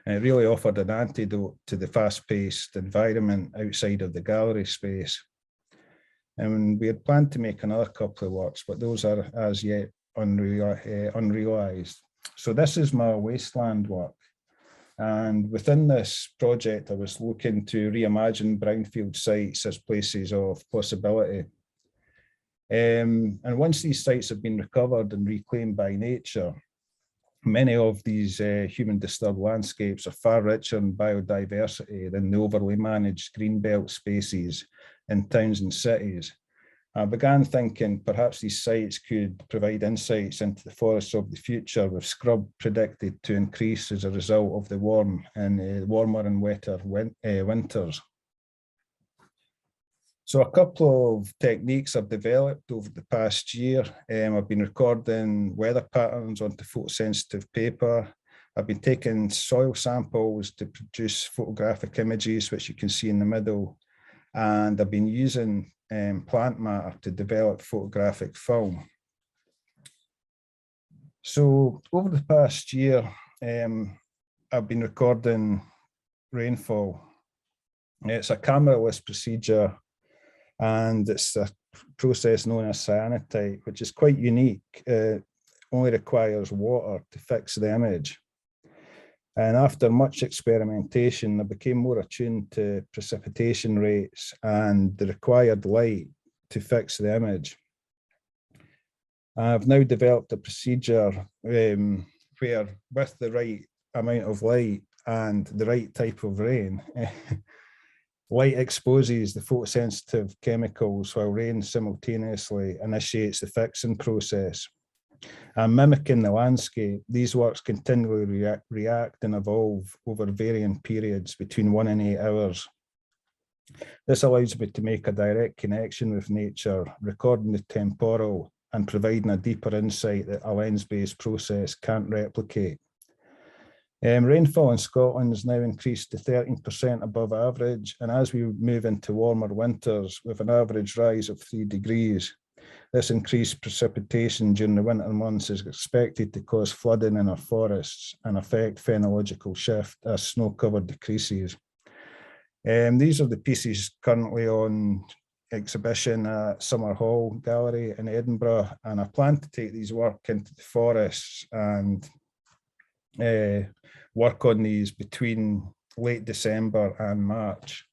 And it really offered an antidote to the fast-paced environment outside of the gallery space. And we had planned to make another couple of works, but those are as yet unrealised. So this is my wasteland work. And within this project, I was looking to reimagine brownfield sites as places of possibility. And once these sites have been recovered and reclaimed by nature, many of these human disturbed landscapes are far richer in biodiversity than the overly managed greenbelt spaces in towns and cities. I began thinking perhaps these sites could provide insights into the forests of the future, with scrub predicted to increase as a result of the warmer and wetter winters. So a couple of techniques I've developed over the past year. I've been recording weather patterns onto photosensitive paper. I've been taking soil samples to produce photographic images, which you can see in the middle. And I've been using plant matter to develop photographic film. So over the past year, I've been recording rainfall. It's a cameraless procedure, and it's a process known as cyanotite, which is quite unique. It only requires water to fix the image. And after much experimentation, I became more attuned to precipitation rates and the required light to fix the image. I've now developed a procedure where, with the right amount of light and the right type of rain, light exposes the photosensitive chemicals while rain simultaneously initiates the fixing process. And mimicking the landscape, these works continually react and evolve over varying periods between 1 and 8 hours. This allows me to make a direct connection with nature, recording the temporal and providing a deeper insight that a lens-based process can't replicate. Rainfall in Scotland has now increased to 13% above average, and as we move into warmer winters with an average rise of 3 degrees, this increased precipitation during the winter months is expected to cause flooding in our forests and affect phenological shift as snow cover decreases. These are the pieces currently on exhibition at Summer Hall Gallery in Edinburgh, and I plan to take these work into the forests and work on these between late December and March.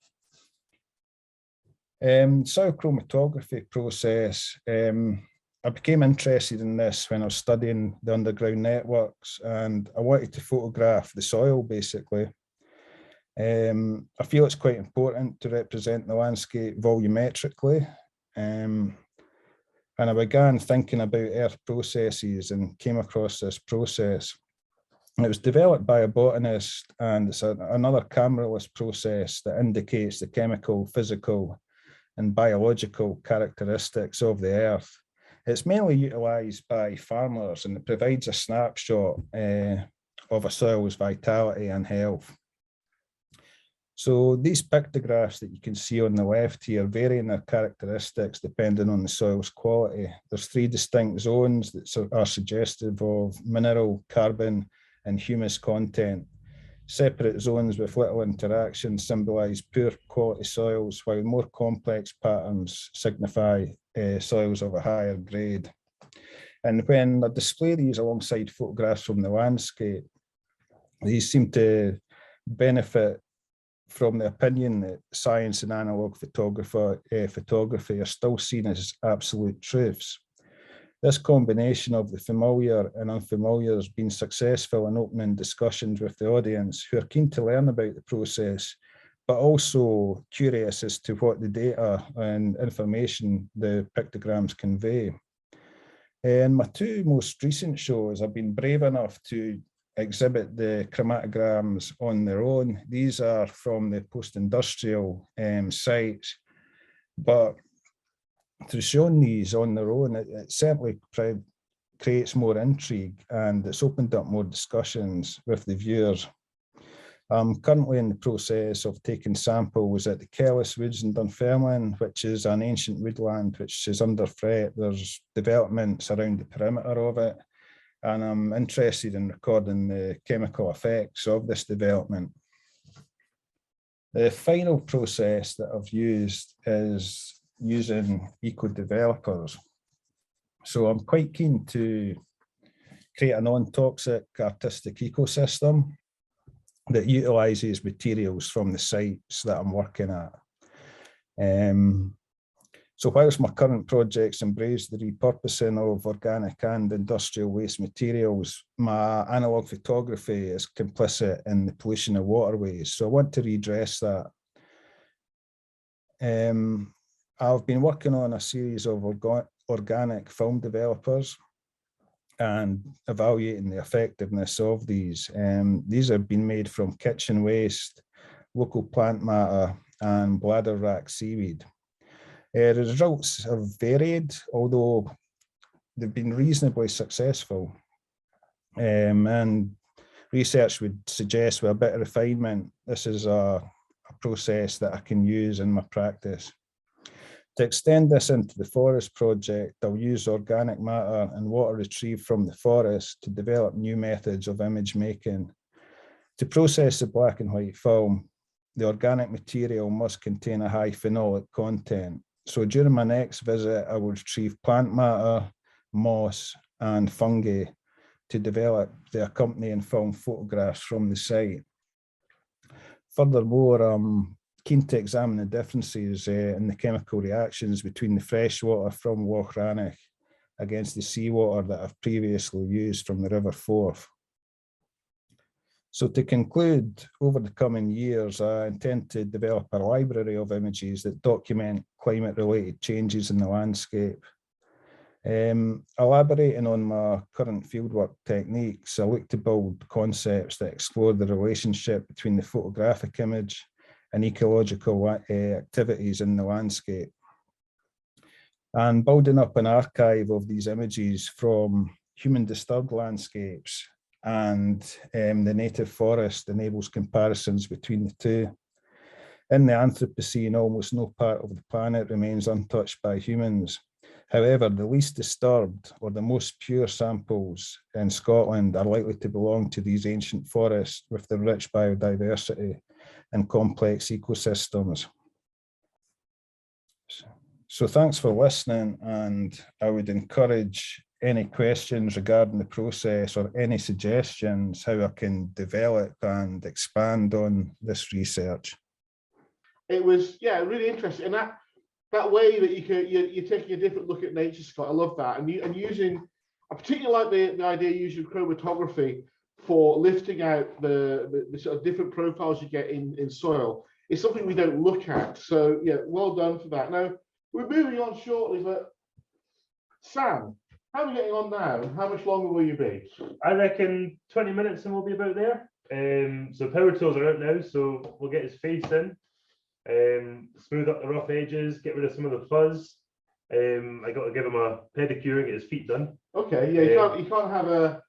Soil chromatography process. I became interested in this when I was studying the underground networks, and I wanted to photograph the soil basically. I feel it's quite important to represent the landscape volumetrically. And I began thinking about earth processes and came across this process. It was developed by a botanist, and it's another cameraless process that indicates the chemical, physical, and biological characteristics of the earth. It's mainly utilised by farmers, and it provides a snapshot of a soil's vitality and health. So these pictographs that you can see on the left here vary in their characteristics depending on the soil's quality. There's 3 distinct zones that are suggestive of mineral, carbon, and humus content. Separate zones with little interaction symbolise poor quality soils, while more complex patterns signify soils of a higher grade. And when I display these alongside photographs from the landscape, these seem to benefit from the opinion that science and analog photography are still seen as absolute truths. This combination of the familiar and unfamiliar has been successful in opening discussions with the audience, who are keen to learn about the process, but also curious as to what the data and information the pictograms convey. In my 2 most recent shows, I've been brave enough to exhibit the chromatograms on their own. These are from the post-industrial sites, but through showing these on their own, it certainly creates more intrigue, and it's opened up more discussions with the viewers. I'm currently in the process of taking samples at the Kellis Woods in Dunfermline, which is an ancient woodland which is under threat. There's developments around the perimeter of it, and I'm interested in recording the chemical effects of this development. The final process that I've used is using eco-developers. So I'm quite keen to create a non-toxic artistic ecosystem that utilises materials from the sites that I'm working at. So whilst my current projects embrace the repurposing of organic and industrial waste materials, my analogue photography is complicit in the pollution of waterways. So I want to redress that. I've been working on a series of organic film developers and evaluating the effectiveness of these. These have been made from kitchen waste, local plant matter, and bladder wrack seaweed. The results have varied, although they've been reasonably successful. And research would suggest with a bit of refinement, this is a process that I can use in my practice. To extend this into the forest project, I'll use organic matter and water retrieved from the forest to develop new methods of image making. To process the black and white film, the organic material must contain a high phenolic content. So during my next visit, I will retrieve plant matter, moss, and fungi to develop the accompanying film photographs from the site. Furthermore, I'm keen to examine the differences in the chemical reactions between the fresh water from Loch Ranic against the seawater that I've previously used from the River Forth. So to conclude, over the coming years, I intend to develop a library of images that document climate-related changes in the landscape. Elaborating on my current fieldwork techniques, I look to build concepts that explore the relationship between the photographic image and ecological activities in the landscape. And building up an archive of these images from human disturbed landscapes and the native forest enables comparisons between the two. In the Anthropocene, almost no part of the planet remains untouched by humans. However, the least disturbed or the most pure samples in Scotland are likely to belong to these ancient forests with their rich biodiversity and complex ecosystems. So thanks for listening, and I would encourage any questions regarding the process or any suggestions how I can develop and expand on this research. It was, yeah, really interesting. And that way that you're taking a different look at nature, Scott, I love that. And using, I particularly like the idea of using chromatography for lifting out the sort of different profiles you get in soil. It's something we don't look at. So yeah, well done for that. Now, we're moving on shortly, but Sam, how are we getting on now? How much longer will you be? I reckon 20 minutes and we'll be about there. So power tools are out now, so we'll get his face in, smooth up the rough edges, get rid of some of the fuzz. I got to give him a pedicure and get his feet done. Okay, yeah, you can't have a,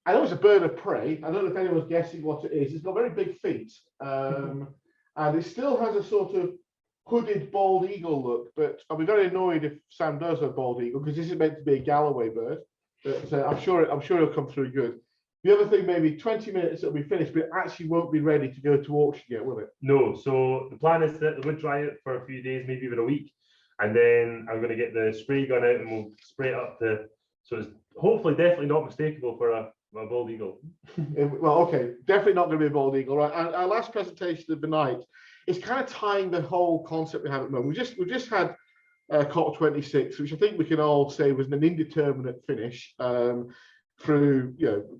I know it's a bird of prey. I don't know if anyone's guessing what it is. It's got very big feet, and it still has a sort of hooded bald eagle look, but I'll be very annoyed if Sam does a bald eagle because this is meant to be a Galloway bird. But I'm sure it'll come through good. The other thing, maybe 20 minutes it'll be finished, but it actually won't be ready to go to auction yet, will it? No. So the plan is to let the wood dry out for a few days, maybe even a week, and then I'm going to get the spray gun out and we'll spray it up to, so it's hopefully definitely not mistakable for a bald eagle. Well, okay, definitely not going to be a bald eagle, right? And our last presentation of the night is kind of tying the whole concept we have at the moment. We've just had COP26, which I think we can all say was an indeterminate finish. Through,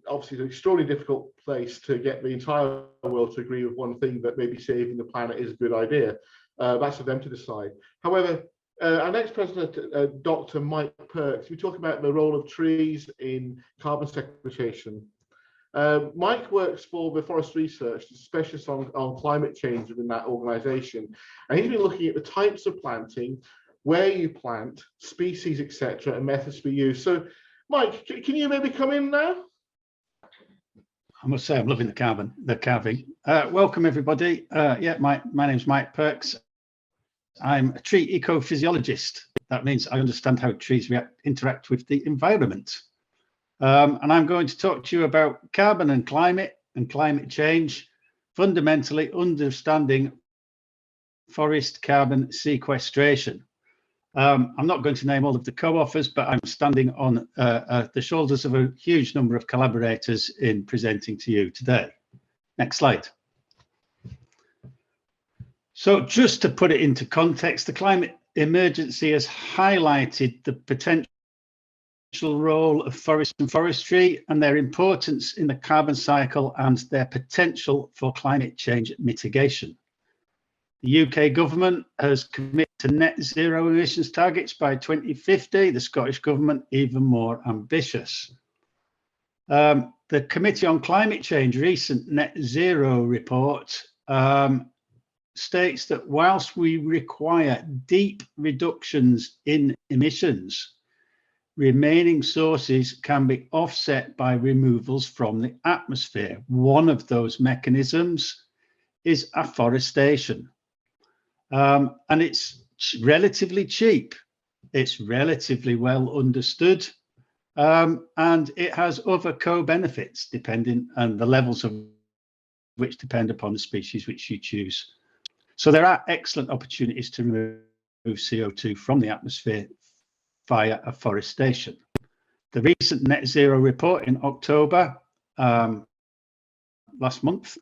obviously an extraordinarily difficult place to get the entire world to agree with one thing, that maybe saving the planet is a good idea. That's for them to decide. However, our next president, Dr. Mike Perks, we talk about the role of trees in carbon sequestration. Mike works for the Forest Research, a specialist on climate change within that organisation, and he's been looking at the types of planting, where you plant, species, etc., and methods to be used. So, Mike, can you maybe come in now? I must say I'm loving the carving. Welcome everybody. Yeah, my name's Mike Perks. I'm a tree ecophysiologist. That means I understand how trees interact with the environment. And I'm going to talk to you about carbon and climate change, fundamentally understanding forest carbon sequestration. I'm not going to name all of the co-authors, but I'm standing on the shoulders of a huge number of collaborators in presenting to you today. Next slide. So just to put it into context, the climate emergency has highlighted the potential role of forest and forestry and their importance in the carbon cycle and their potential for climate change mitigation. The UK government has committed to net zero emissions targets by 2050, the Scottish government even more ambitious. The Committee on Climate Change recent net zero report states that whilst we require deep reductions in emissions, remaining sources can be offset by removals from the atmosphere. One of those mechanisms is afforestation. And it's relatively cheap. It's relatively well understood. And it has other co-benefits depending on the levels of which depend upon the species which you choose. So there are excellent opportunities to remove CO2 from the atmosphere via afforestation. The recent net zero report in October last month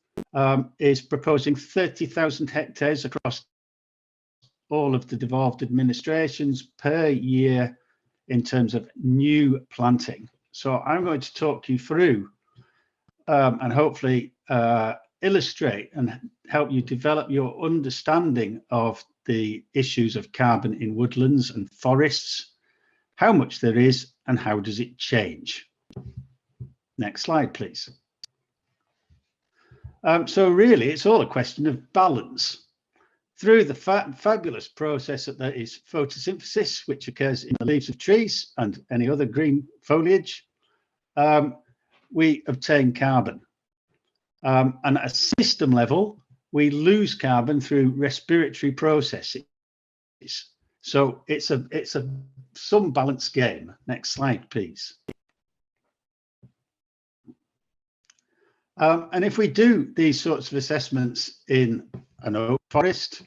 is proposing 30,000 hectares across all of the devolved administrations per year in terms of new planting. So I'm going to talk you through and hopefully illustrate and help you develop your understanding of the issues of carbon in woodlands and forests, how much there is and how does it change. Next slide, please. So really, it's all a question of balance. Through the fabulous process that is photosynthesis, which occurs in the leaves of trees and any other green foliage, we obtain carbon. And at a system level, we lose carbon through respiratory processes. So it's some balance game. Next slide, please. And if we do these sorts of assessments in an oak forest,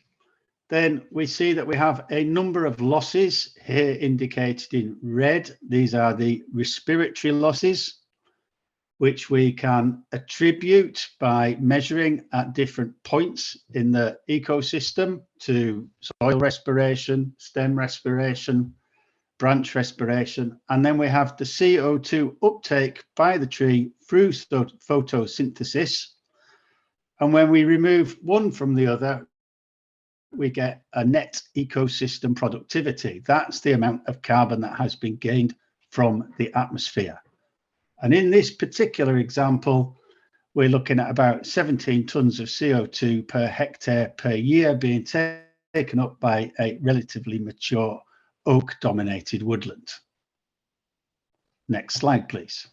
then we see that we have a number of losses here indicated in red. These are the respiratory losses, which we can attribute by measuring at different points in the ecosystem to soil respiration, stem respiration, branch respiration, and then we have the CO2 uptake by the tree through photosynthesis. And when we remove one from the other, we get a net ecosystem productivity. That's the amount of carbon that has been gained from the atmosphere. And in this particular example, we're looking at about 17 tons of CO2 per hectare per year being taken up by a relatively mature oak-dominated woodland. Next slide, please.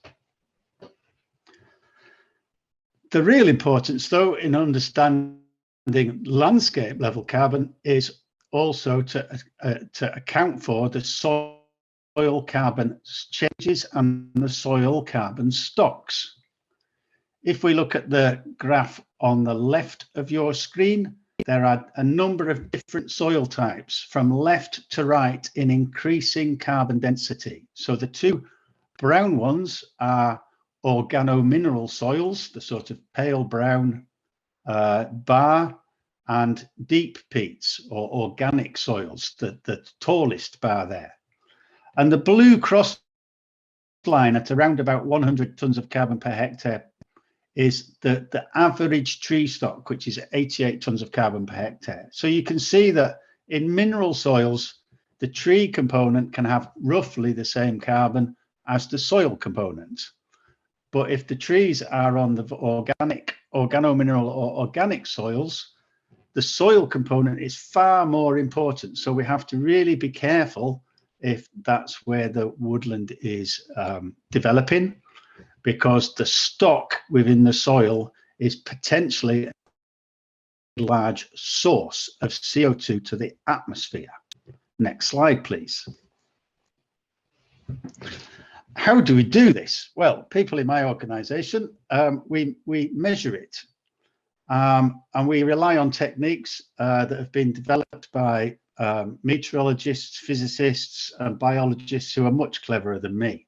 The real importance, though, in understanding landscape level carbon is also to account for the soil carbon changes and the soil carbon stocks. If we look at the graph on the left of your screen, there are a number of different soil types from left to right in increasing carbon density. So the two brown ones are organomineral soils, the sort of pale brown bar, and deep peats or organic soils, the tallest bar there. And the blue cross line at around about 100 tons of carbon per hectare is the average tree stock, which is 88 tons of carbon per hectare. So you can see that in mineral soils, the tree component can have roughly the same carbon as the soil component. But if the trees are on the organomineral or organic soils, the soil component is far more important. So we have to really be careful if that's where the woodland is developing, because the stock within the soil is potentially a large source of CO2 to the atmosphere. Next slide, please. How do we do this? Well, people in my organization, we measure it. And we rely on techniques that have been developed by meteorologists, physicists, and biologists who are much cleverer than me.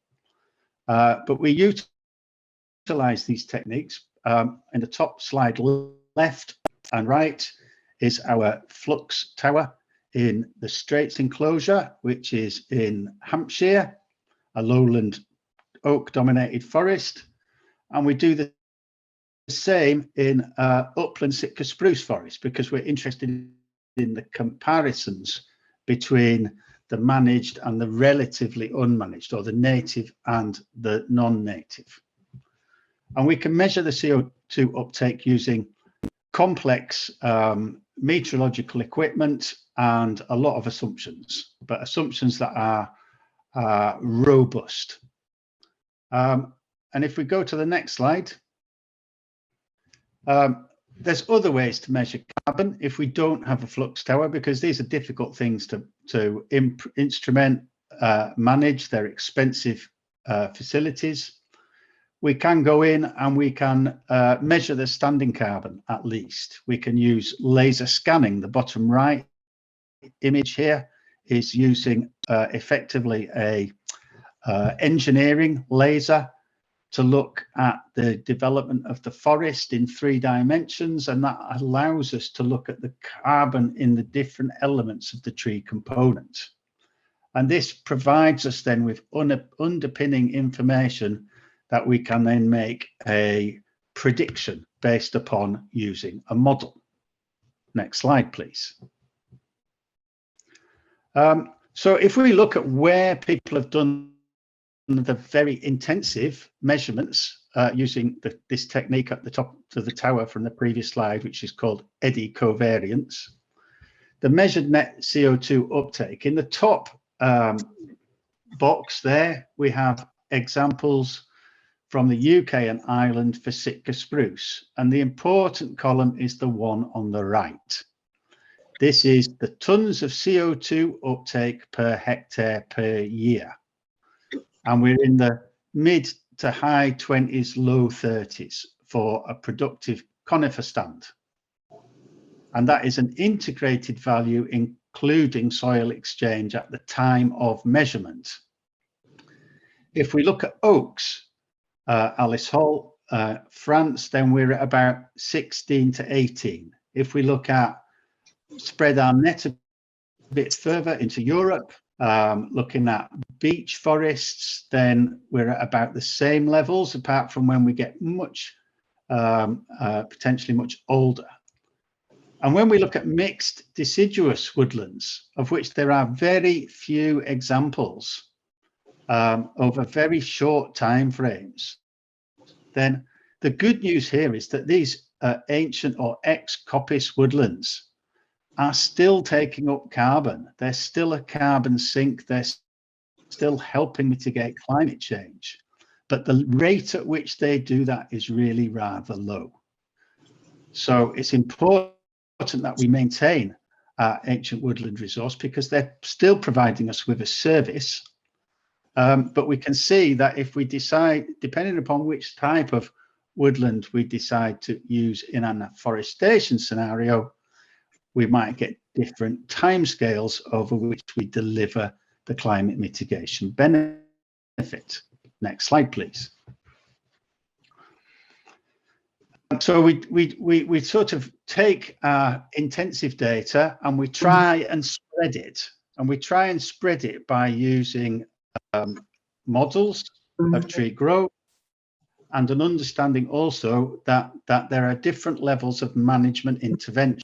But we utilize these techniques. In the top slide, left and right, is our flux tower in the Straits enclosure, which is in Hampshire, a lowland oak dominated forest. And we do the same in upland Sitka spruce forest, because we're interested in the comparisons between the managed and the relatively unmanaged, or the native and the non-native. And we can measure the CO2 uptake using complex meteorological equipment and a lot of assumptions, but assumptions that are robust. And if we go to the next slide, there's other ways to measure carbon if we don't have a flux tower, because these are difficult things to instrument, manage. They're expensive facilities. We can go in and we can measure the standing carbon at least. We can use laser scanning. The bottom right image here is using effectively a engineering laser to look at the development of the forest in 3 dimensions, and that allows us to look at the carbon in the different elements of the tree component. And this provides us then with underpinning information that we can then make a prediction based upon using a model. Next slide, please. So if we look at where people have done the very intensive measurements using this technique at the top of the tower from the previous slide, which is called eddy covariance, the measured net CO2 uptake. In the top box there, we have examples from the UK and Ireland for Sitka spruce, and the important column is the one on the right. This is the tons of CO2 uptake per hectare per year. And we're in the mid to high 20s, low 30s for a productive conifer stand. And that is an integrated value, including soil exchange at the time of measurement. If we look at oaks, Alice Hall, France, then we're at about 16 to 18. If we look at, spread our net a bit further into Europe, looking at beech forests, then we're at about the same levels, apart from when we get much, potentially much older. And when we look at mixed deciduous woodlands, of which there are very few examples over very short time frames, then the good news here is that these ancient or ex-coppice woodlands are still taking up carbon. They're still a carbon sink. They're still helping mitigate climate change. But the rate at which they do that is really rather low. So it's important that we maintain our ancient woodland resource, because they're still providing us with a service. But we can see that if we decide, depending upon which type of woodland we decide to use in an afforestation scenario, we might get different timescales over which we deliver the climate mitigation benefit. Next slide, please. So we sort of take our intensive data and we try and spread it. And we try and spread it by using models of tree growth, and an understanding also that there are different levels of management intervention.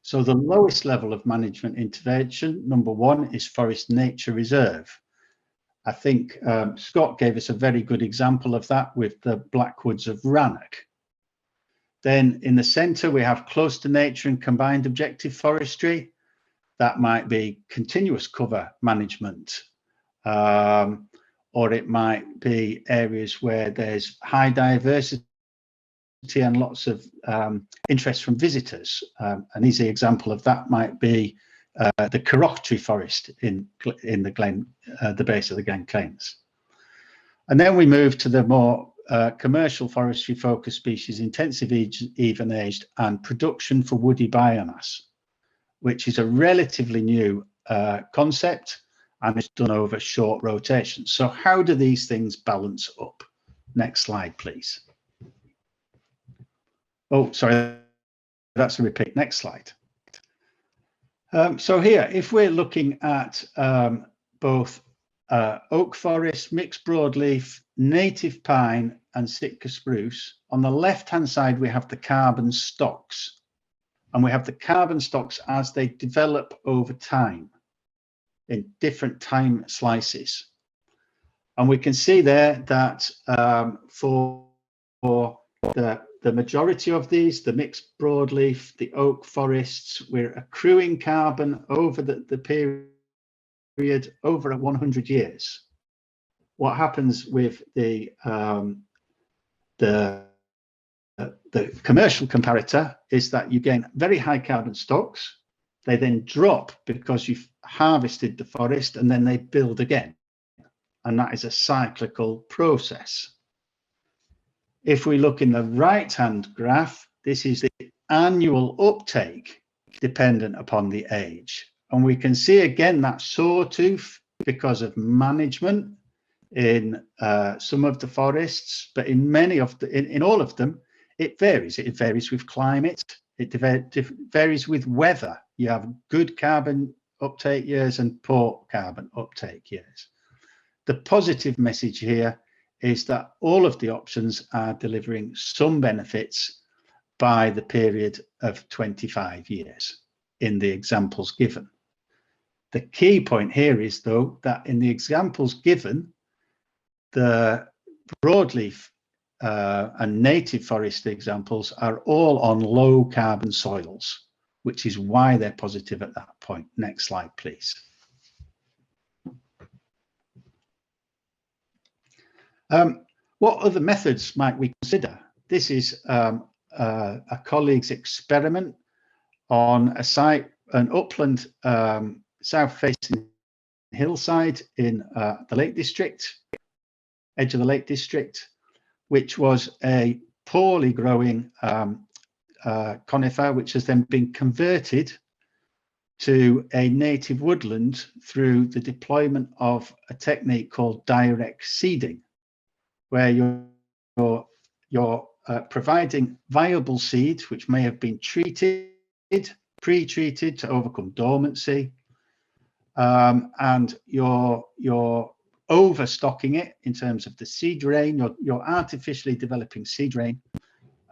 So the lowest level of management intervention, number 1, is forest nature reserve. I think Scott gave us a very good example of that with the Blackwoods of Ranic. Then in the centre, we have close to nature and combined objective forestry. That might be continuous cover management, or it might be areas where there's high diversity and lots of interest from visitors. An easy example of that might be the Chromatography forest in the Glen, the base of the Glen Cairns. And then we move to the more commercial forestry focused species, intensive even aged, and production for woody biomass, which is a relatively new concept and it's done over short rotations. So how do these things balance up? Next slide, please. Oh, sorry, that's a repeat. Next slide. So here, if we're looking at both oak forest, mixed broadleaf, native pine and Sitka spruce, on the left-hand side, we have the carbon stocks. And we have the carbon stocks as they develop over time in different time slices. And we can see there that for the majority of these, the mixed broadleaf, the oak forests, we're accruing carbon over the period over 100 years. What happens with the commercial comparator is that you gain very high carbon stocks. They then drop because you've harvested the forest and then they build again. And that is a cyclical process. If we look in the right-hand graph, this is the annual uptake dependent upon the age. And we can see again that sawtooth because of management in some of the forests, but in many of in all of them, it varies. It varies with climate. It varies with weather. You have good carbon uptake years and poor carbon uptake years. The positive message here is that all of the options are delivering some benefits by the period of 25 years in the examples given. The key point here is, though, that in the examples given, the broadleaf and native forest examples are all on low carbon soils, which is why they're positive at that point. Next slide, please. What other methods might we consider? This is a colleague's experiment on a site, an upland south-facing hillside in the Lake District, edge of the Lake District, which was a poorly growing conifer, which has then been converted to a native woodland through the deployment of a technique called direct seeding, where you're providing viable seeds which may have been pre-treated to overcome dormancy, and you're overstocking it in terms of the seed rain. You're artificially developing seed rain,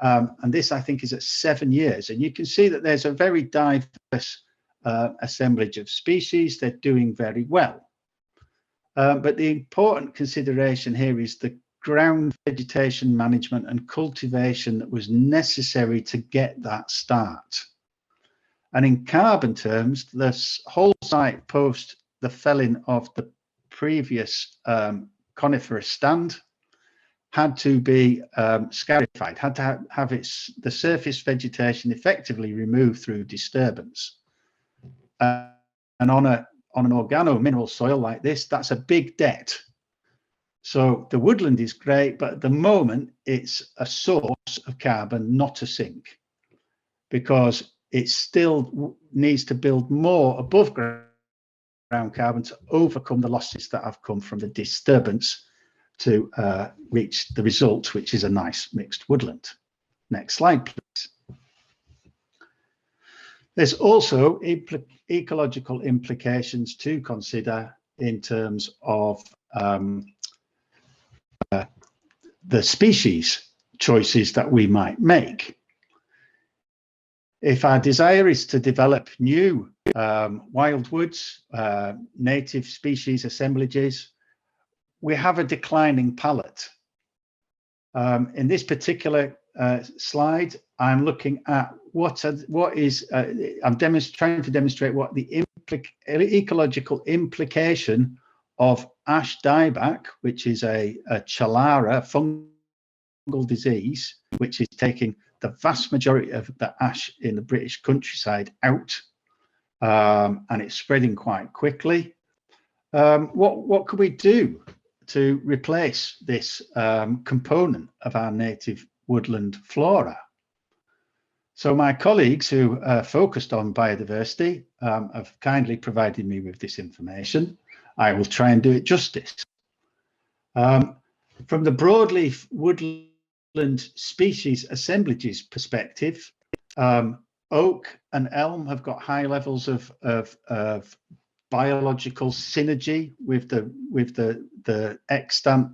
and this I think is at 7 years. And you can see that there's a very diverse assemblage of species. They're doing very well, but the important consideration here is the ground vegetation management and cultivation that was necessary to get that start. And in carbon terms, this whole site post the felling of the previous coniferous stand had to be scarified, had to have the surface vegetation effectively removed through disturbance. And on an organo-mineral soil like this, that's a big debt. So the woodland is great, but at the moment it's a source of carbon, not a sink, because it still needs to build more above ground carbon to overcome the losses that have come from the disturbance to reach the result, which is a nice mixed woodland. Next slide, please. There's also ecological implications to consider in terms of the species choices that we might make. If our desire is to develop new wildwoods, native species assemblages, we have a declining palette. In this particular slide, I'm looking at I'm trying to demonstrate what the ecological implication of ash dieback, which is a chalara fungal disease, which is taking the vast majority of the ash in the British countryside out, and it's spreading quite quickly. What could we do to replace this component of our native woodland flora? So my colleagues who focused on biodiversity have kindly provided me with this information. I will try and do it justice. From the broadleaf woodland species assemblages perspective, oak and elm have got high levels of biological synergy with the extant.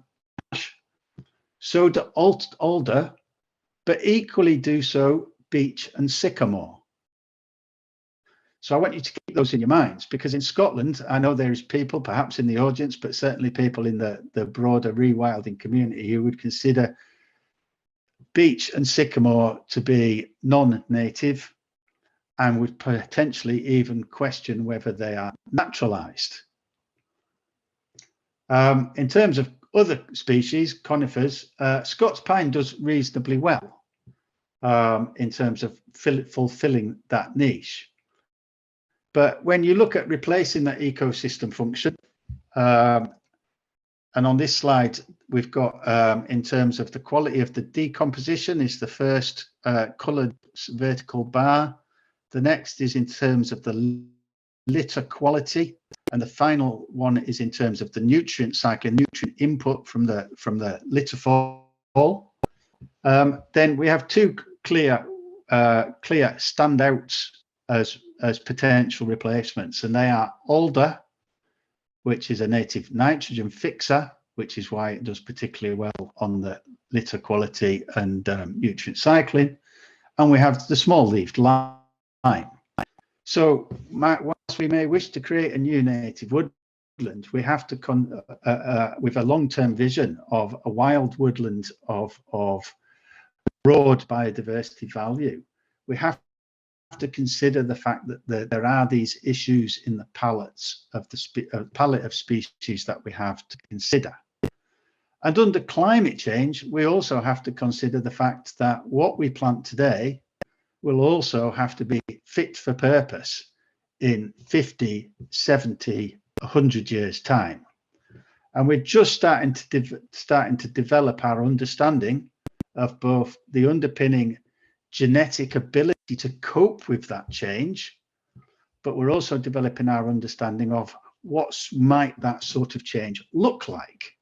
So do alder, but equally do so beech and sycamore. So I want you to keep those in your minds, because in Scotland, I know there is people, perhaps in the audience, but certainly people in the broader rewilding community who would consider beech and sycamore to be non-native and would potentially even question whether they are naturalized. In terms of other species, conifers, Scots pine does reasonably well in terms of fulfilling that niche. But when you look at replacing that ecosystem function, and on this slide, we've got in terms of the quality of the decomposition is the first coloured vertical bar. The next is in terms of the litter quality, and the final one is in terms of the nutrient cycle, nutrient input from the litter fall. Then we have two clear standouts as potential replacements, and they are alder, which is a native nitrogen fixer, which is why it does particularly well on the litter quality and nutrient cycling, and we have the small-leaved lime. So whilst we may wish to create a new native woodland, we have to, with a long-term vision of a wild woodland of broad biodiversity value, we have to consider the fact that there are these issues in the palette of species that we have to consider. And under climate change, we also have to consider the fact that what we plant today will also have to be fit for purpose in 50, 70, 100 years' time. And we're just starting to develop our understanding of both the underpinning genetic ability to cope with that change, but we're also developing our understanding of what might that sort of change look like.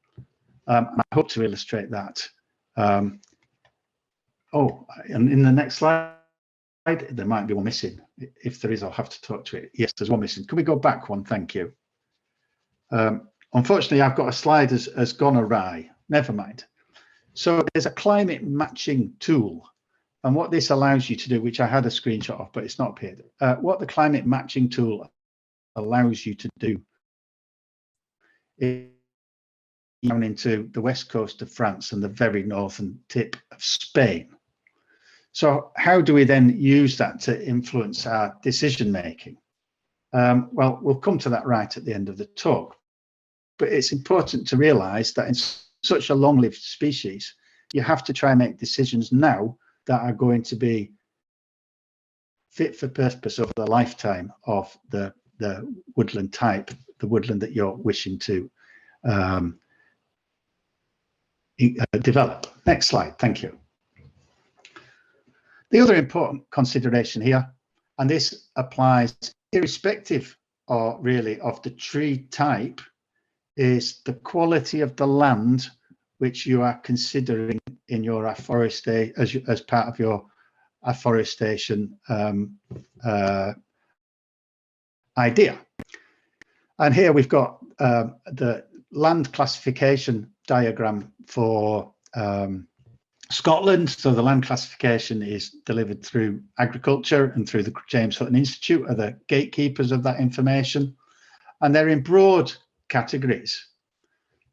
I hope to illustrate that. And in the next slide, there might be one missing. If there is, I'll have to talk to it. Yes, there's one missing. Can we go back one? Thank you. Unfortunately, I've got a slide has gone awry. Never mind. So there's a climate matching tool. And what this allows you to do, which I had a screenshot of, but it's not appeared. What the climate matching tool allows you to do is down into the west coast of France and the very northern tip of Spain. So how do we then use that to influence our decision making? Well, we'll come to that right at the end of the talk. But it's important to realize that in such a long-lived species, you have to try and make decisions now that are going to be fit for purpose over the lifetime of the woodland type, the woodland that you're wishing to develop. Next slide, thank you. The other important consideration here, and this applies irrespective or really of the tree type, is the quality of the land which you are considering in your afforestation as part of your afforestation idea. And here we've got the land classification diagram for Scotland. So the land classification is delivered through agriculture, and through the James Hutton Institute are the gatekeepers of that information. And they're in broad categories.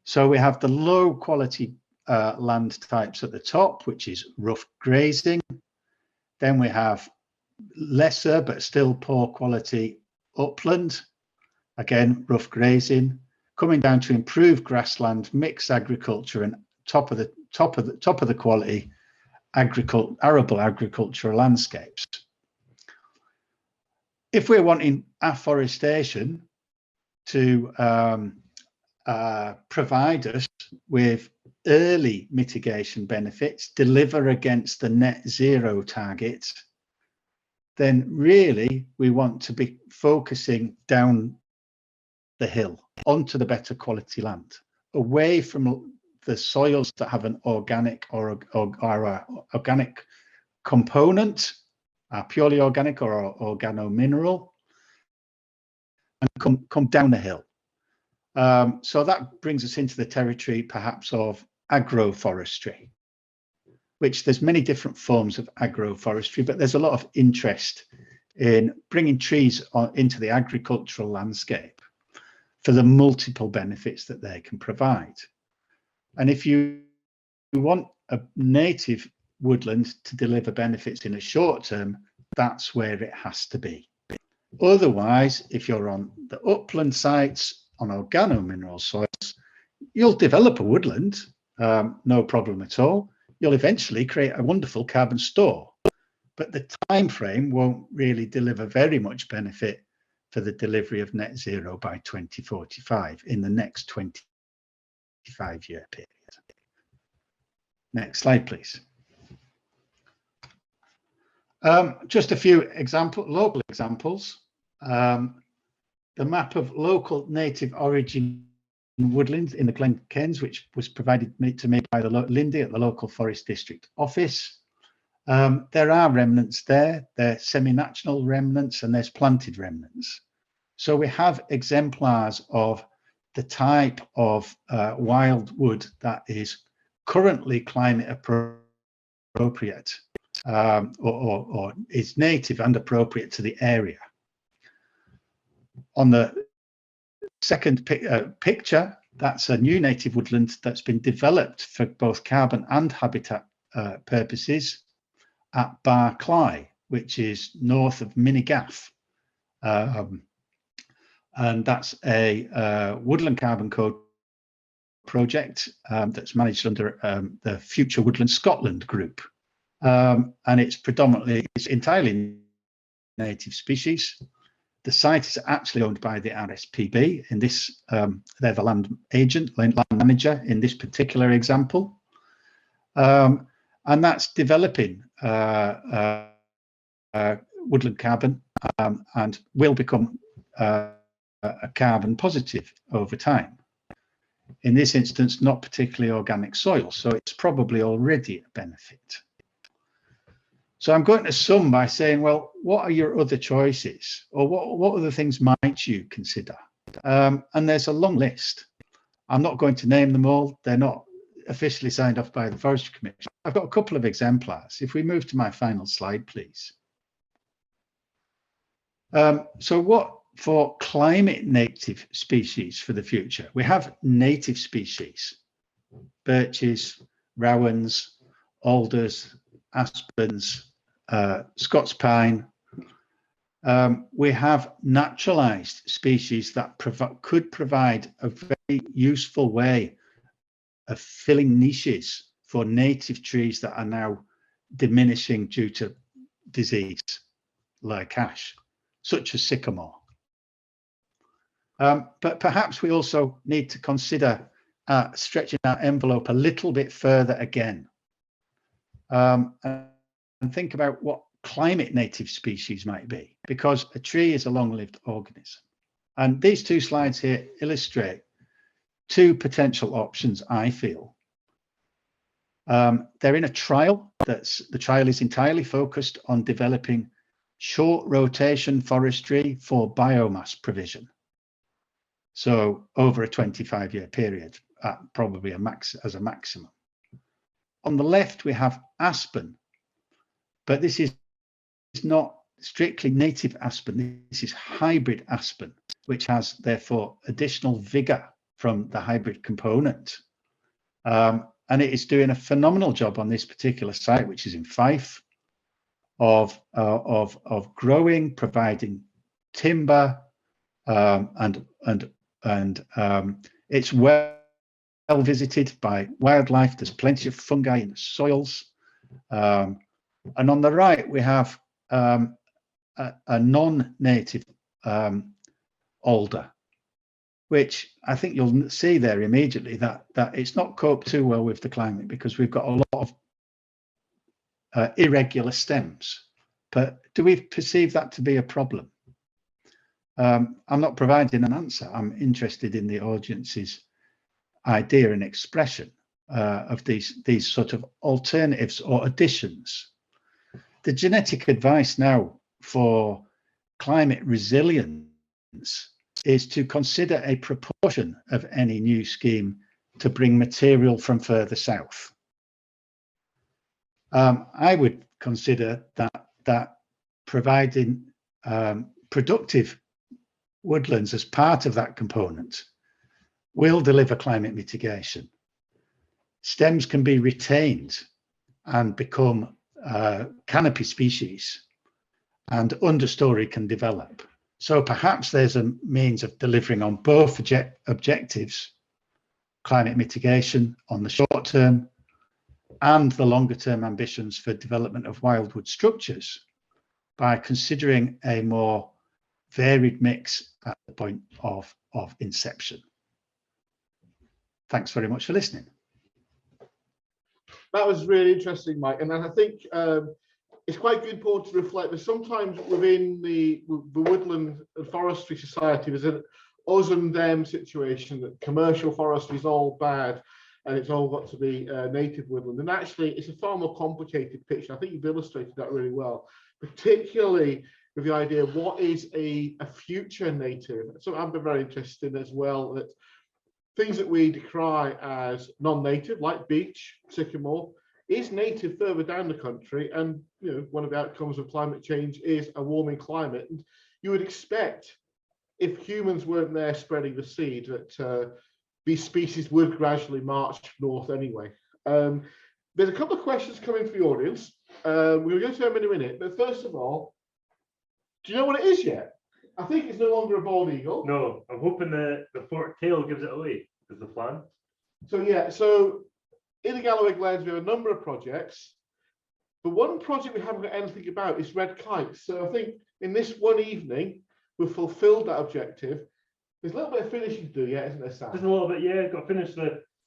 So we have the low quality land types at the top, which is rough grazing. Then we have lesser but still poor quality upland, again rough grazing, coming down to improved grassland, mixed agriculture, and top of the quality arable agricultural landscapes. If we're wanting afforestation to provide us with early mitigation benefits, deliver against the net zero targets, then really we want to be focusing down the hill onto the better quality land, away from the soils that have an organic or organic component, purely organic or organomineral, and come down the hill. So that brings us into the territory perhaps of agroforestry, which there's many different forms of agroforestry, but there's a lot of interest in bringing trees into the agricultural landscape for the multiple benefits that they can provide. And if you want a native woodland to deliver benefits in a short term, that's where it has to be. Otherwise, if you're on the upland sites on organomineral soils, you'll develop a woodland, no problem at all. You'll eventually create a wonderful carbon store, but the time frame won't really deliver very much benefit for the delivery of net zero by 2045 in the next 25-year period. Next slide, please. Just a few local examples. The map of local native origin woodlands in the Glen Kens, which was provided to me by the Lindy at the local forest district office. There are remnants there. They're semi-natural remnants and there's planted remnants. So we have exemplars of the type of wild wood that is currently climate appropriate or is native and appropriate to the area. On the second picture, that's a new native woodland that's been developed for both carbon and habitat purposes at Barclay, which is north of Minnegaff. And that's a woodland carbon code project that's managed under the Future Woodland Scotland group. And it's entirely native species. The site is actually owned by the RSPB. In this, they're the land agent, land manager in this particular example. And that's developing woodland carbon and will become a carbon positive over time. In this instance, not particularly organic soil, so it's probably already a benefit. So I'm going to sum by saying, well, what are your other choices? Or what other things might you consider? And there's a long list. I'm not going to name them all. They're not officially signed off by the Forestry Commission. I've got a couple of exemplars. If we move to my final slide, please. So what for climate native species for the future? We have native species, birches, rowans, alders, aspens, Scots pine. We have naturalized species that could provide a very useful way of filling niches for native trees that are now diminishing due to disease, like ash, such as sycamore. But perhaps we also need to consider stretching our envelope a little bit further again, and think about what climate native species might be, because a tree is a long-lived organism. And these two slides here illustrate two potential options, I feel. They're in a trial. The trial is entirely focused on developing short rotation forestry for biomass provision. So over a 25-year period, probably as a maximum. On the left, we have aspen, but this is not strictly native aspen. This is hybrid aspen, which has therefore additional vigor from the hybrid component. And it is doing a phenomenal job on this particular site, which is in Fife, of growing, providing timber, and it's well visited by wildlife. There's plenty of fungi in the soils. And on the right, we have a non-native alder, which I think you'll see there immediately that it's not coped too well with the climate, because we've got a lot of irregular stems, but do we perceive that to be a problem? I'm not providing an answer. I'm interested in the audience's idea and expression of these sort of alternatives or additions. The genetic advice now for climate resilience is to consider a proportion of any new scheme to bring material from further south. I would consider that providing productive woodlands as part of that component will deliver climate mitigation. Stems can be retained and become canopy species, and understory can develop. So perhaps there's a means of delivering on both objectives, climate mitigation on the short term and the longer term ambitions for development of wildwood structures, by considering a more varied mix at the point of inception. Thanks very much for listening. That was really interesting, Mike. And I think it's quite good point to reflect that sometimes within the Woodland and Forestry Society, there's an us and them situation, that commercial forestry is all bad and it's all got to be native woodland. And actually, it's a far more complicated picture. I think you've illustrated that really well, particularly with the idea of what is a future native. So I've been very interested in as well, that things that we decry as non-native, like beech, sycamore, is native further down the country. And one of the outcomes of climate change is a warming climate. And you would expect, if humans weren't there spreading the seed, that these species would gradually march north anyway. There's a couple of questions coming from the audience. We'll go to them in a minute. But first of all, do you know what it is yet? I think it's no longer a bald eagle. No, I'm hoping the forked tail gives it away, is the plan. So yeah, so in the Galloway Glens, we have a number of projects. The one project we haven't got anything about is red kites. So I think in this one evening, we've fulfilled that objective. There's a little bit of finishing to do yet, isn't there, Sam? Just a little bit, yeah. Got to finish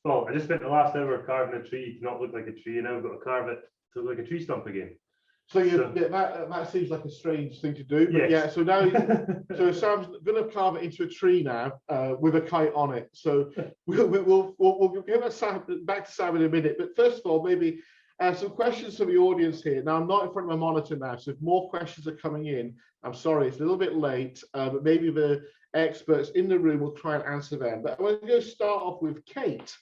well, I just spent the last hour carving a tree to not look like a tree, and now I've got to carve it to look like a tree stump again. So that seems like a strange thing to do. But yes. Yeah, so now so Sam's going to carve it into a tree now with a kite on it. So we'll give that back to Sam in a minute. But first of all, maybe some questions from the audience here. Now, I'm not in front of my monitor now, so if more questions are coming in, I'm sorry, it's a little bit late, but maybe the experts in the room will try and answer them. But I'm going to start off with Kate.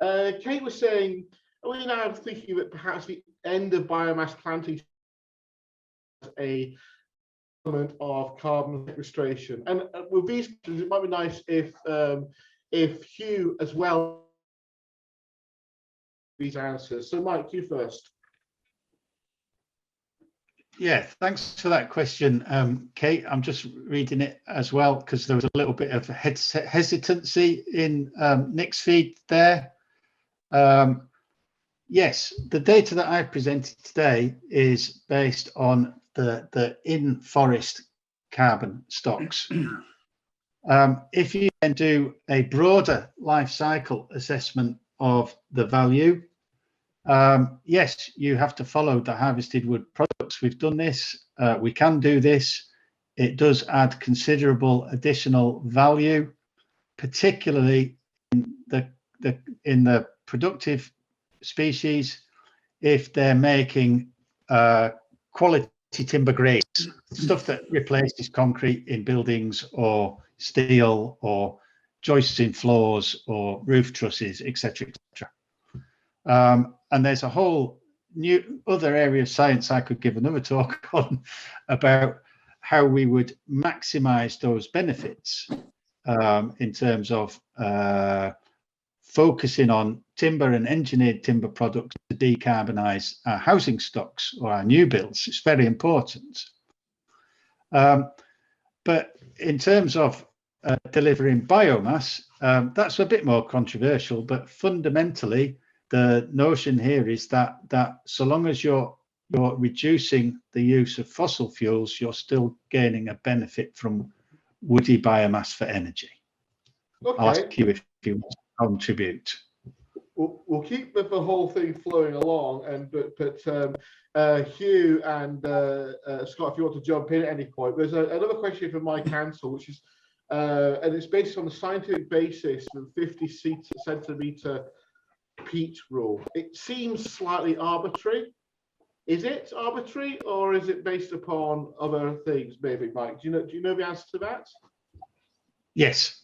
Kate was saying, are we now thinking that perhaps the end of biomass planting a element of carbon sequestration? And with these, it might be nice if Hugh as well these answers. So Mike, you first. Yeah, thanks for that question, Kate. I'm just reading it as well because there was a little bit of hesitancy in Nick's feed there. Yes, the data that I presented today is based on the in-forest carbon stocks. If you then do a broader life cycle assessment of the value, yes, you have to follow the harvested wood products. We've done this. We can do this. It does add considerable additional value, particularly in the productive species, if they're making quality timber grades, stuff that replaces concrete in buildings or steel or joists in floors or roof trusses, etc., etc. And there's a whole new other area of science I could give another talk on about how we would maximize those benefits in terms of focusing on timber and engineered timber products to decarbonize our housing stocks or our new builds. It's very important. But in terms of delivering biomass, that's a bit more controversial, but fundamentally, the notion here is that so long as you're reducing the use of fossil fuels, you're still gaining a benefit from woody biomass for energy. Okay. I'll ask you if you want to contribute. we'll keep the whole thing flowing along, and but Hugh and Scott, if you want to jump in at any point, there's another question from Mike Hansel, which is, and it's based on the scientific basis for the 50 centimeter peat rule. It seems slightly arbitrary. Is it arbitrary, or is it based upon other things? Maybe, Mike. Do you know the answer to that? Yes,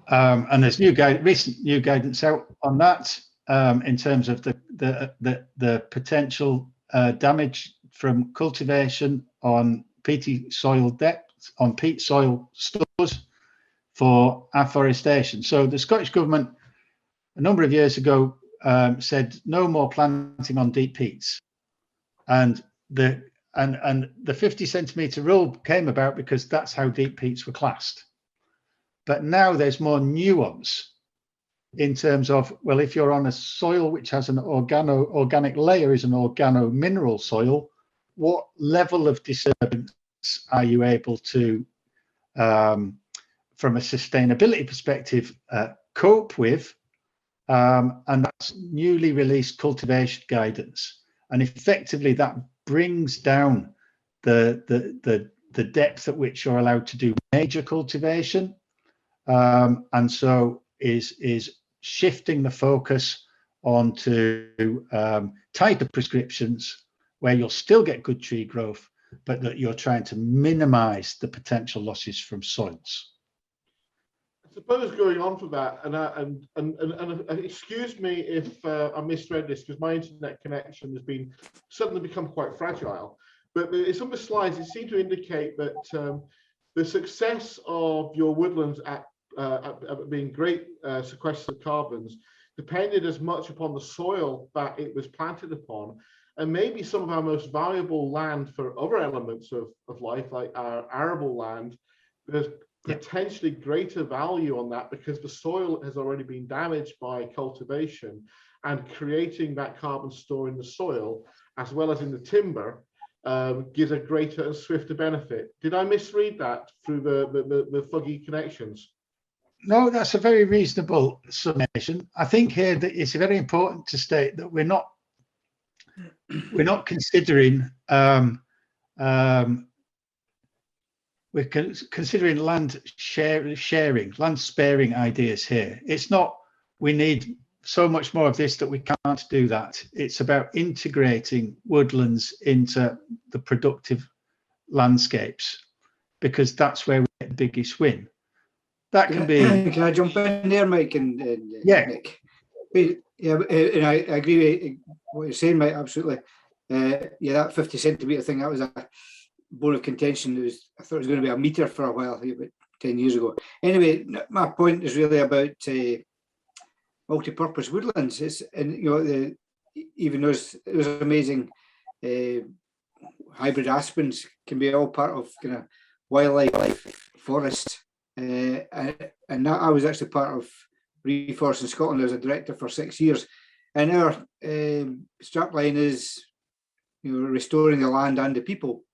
and there's recent new guidance out on that in terms of the potential damage from cultivation on peaty soil depth, on peat soil stores for afforestation. So the Scottish Government a number of years ago said no more planting on deep peats, and the 50 centimetre rule came about because that's how deep peats were classed. But now there's more nuance in terms of, well, if you're on a soil which has an organic layer, is an organo-mineral soil, what level of disturbance are you able to, from a sustainability perspective, cope with? And that's newly released cultivation guidance. And effectively that brings down the depth at which you're allowed to do major cultivation. And so is shifting the focus onto tighter prescriptions where you'll still get good tree growth, but that you're trying to minimize the potential losses from soils. I suppose going on from that, and excuse me if I misread this, because my internet connection has suddenly become quite fragile. But in some of the slides, it seemed to indicate that the success of your woodlands at being great sequesters of carbons depended as much upon the soil that it was planted upon, and maybe some of our most valuable land for other elements of life, like our arable land, there's potentially greater value on that because the soil has already been damaged by cultivation, and creating that carbon store in the soil as well as in the timber gives a greater and swifter benefit. Did I misread that through the fuzzy connections? No, that's a very reasonable summation. I think here that it's very important to state that we're not considering we're considering land sharing, land sparing ideas here. It's not we need so much more of this that we can't do that. It's about integrating woodlands into the productive landscapes, because that's where we get the biggest win. That can be. Can I jump in there, Mike and yeah. Nick? Yeah, and I agree with what you're saying, Mike. Absolutely. Yeah, that 50 centimetre thing, that was a bone of contention. I thought it was going to be a metre for a while, about 10 years ago. Anyway, my point is really about multi-purpose woodlands. And you know, even those amazing hybrid aspens can be all part of kind of wildlife forest. And that I was actually part of Reforest in Scotland as a director for 6 years, and our strapline is, you know, restoring the land and the people,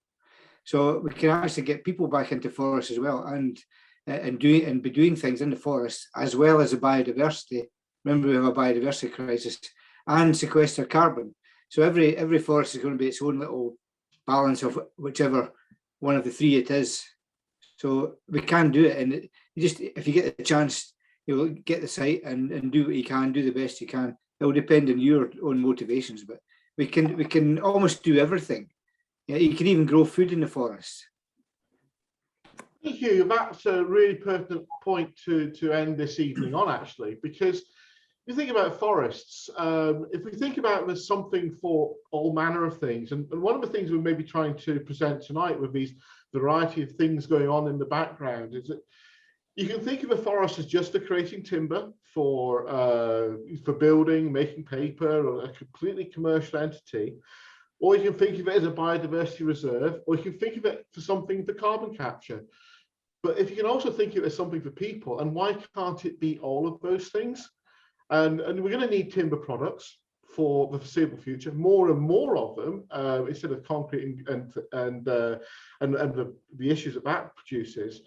so we can actually get people back into forest as well, and be doing things in the forest as well as the biodiversity. Remember, we have a biodiversity crisis, and sequester carbon. So every forest is going to be its own little balance of whichever one of the three it is. So we can do it, and you just, if you get the chance, you'll get the site and do what you can, do the best you can. It will depend on your own motivations, but we can almost do everything. Yeah, you can even grow food in the forest. Thank you. That's a really pertinent point to end this evening on, actually, because you think about forests, if we think about there's something for all manner of things, and one of the things we may be trying to present tonight with these variety of things going on in the background is that you can think of a forest as just creating timber for building, making paper, or a completely commercial entity, or you can think of it as a biodiversity reserve, or you can think of it for something for carbon capture. But if you can also think of it as something for people, and why can't it be all of those things? And we're going to need timber products for the foreseeable future, more and more of them, instead of concrete and the issues that produces,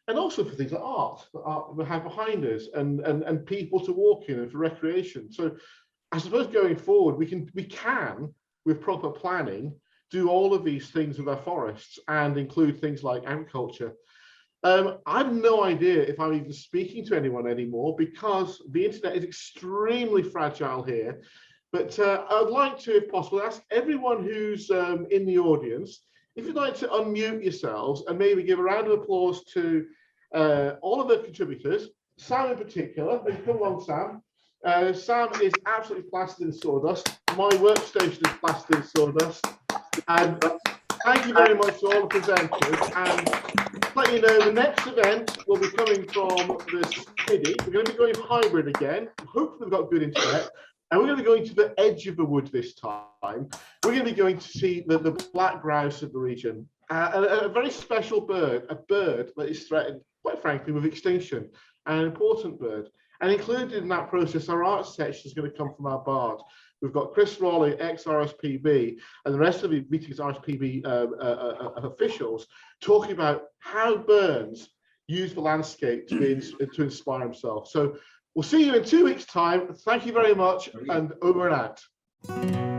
and also for things like art that we have behind us, and people to walk in and for recreation. So I suppose going forward, we can, with proper planning, do all of these things with our forests and include things like agriculture. I have no idea if I'm even speaking to anyone anymore because the internet is extremely fragile here. But I'd like to, if possible, ask everyone who's in the audience, if you'd like to unmute yourselves and maybe give a round of applause to all of the contributors, Sam in particular. Come along, Sam. Sam is absolutely plastered in sawdust. My workstation is plastered in sawdust. And thank you very much to all the presenters. And let you know, the next event will be coming from the city. We're going to be going hybrid again. Hopefully we've got good internet. And we're going to be going to the edge of the wood this time. We're going to be going to see the black grouse of the region. A very special bird, a bird that is threatened, quite frankly, with extinction, an important bird. And included in that process, our art section is going to come from our bard. We've got Chris Raleigh, ex-RSPB, and the rest of the meeting's RSPB officials talking about how Burns used the landscape to inspire himself. So we'll see you in 2 weeks' time. Thank you very much, and over and out.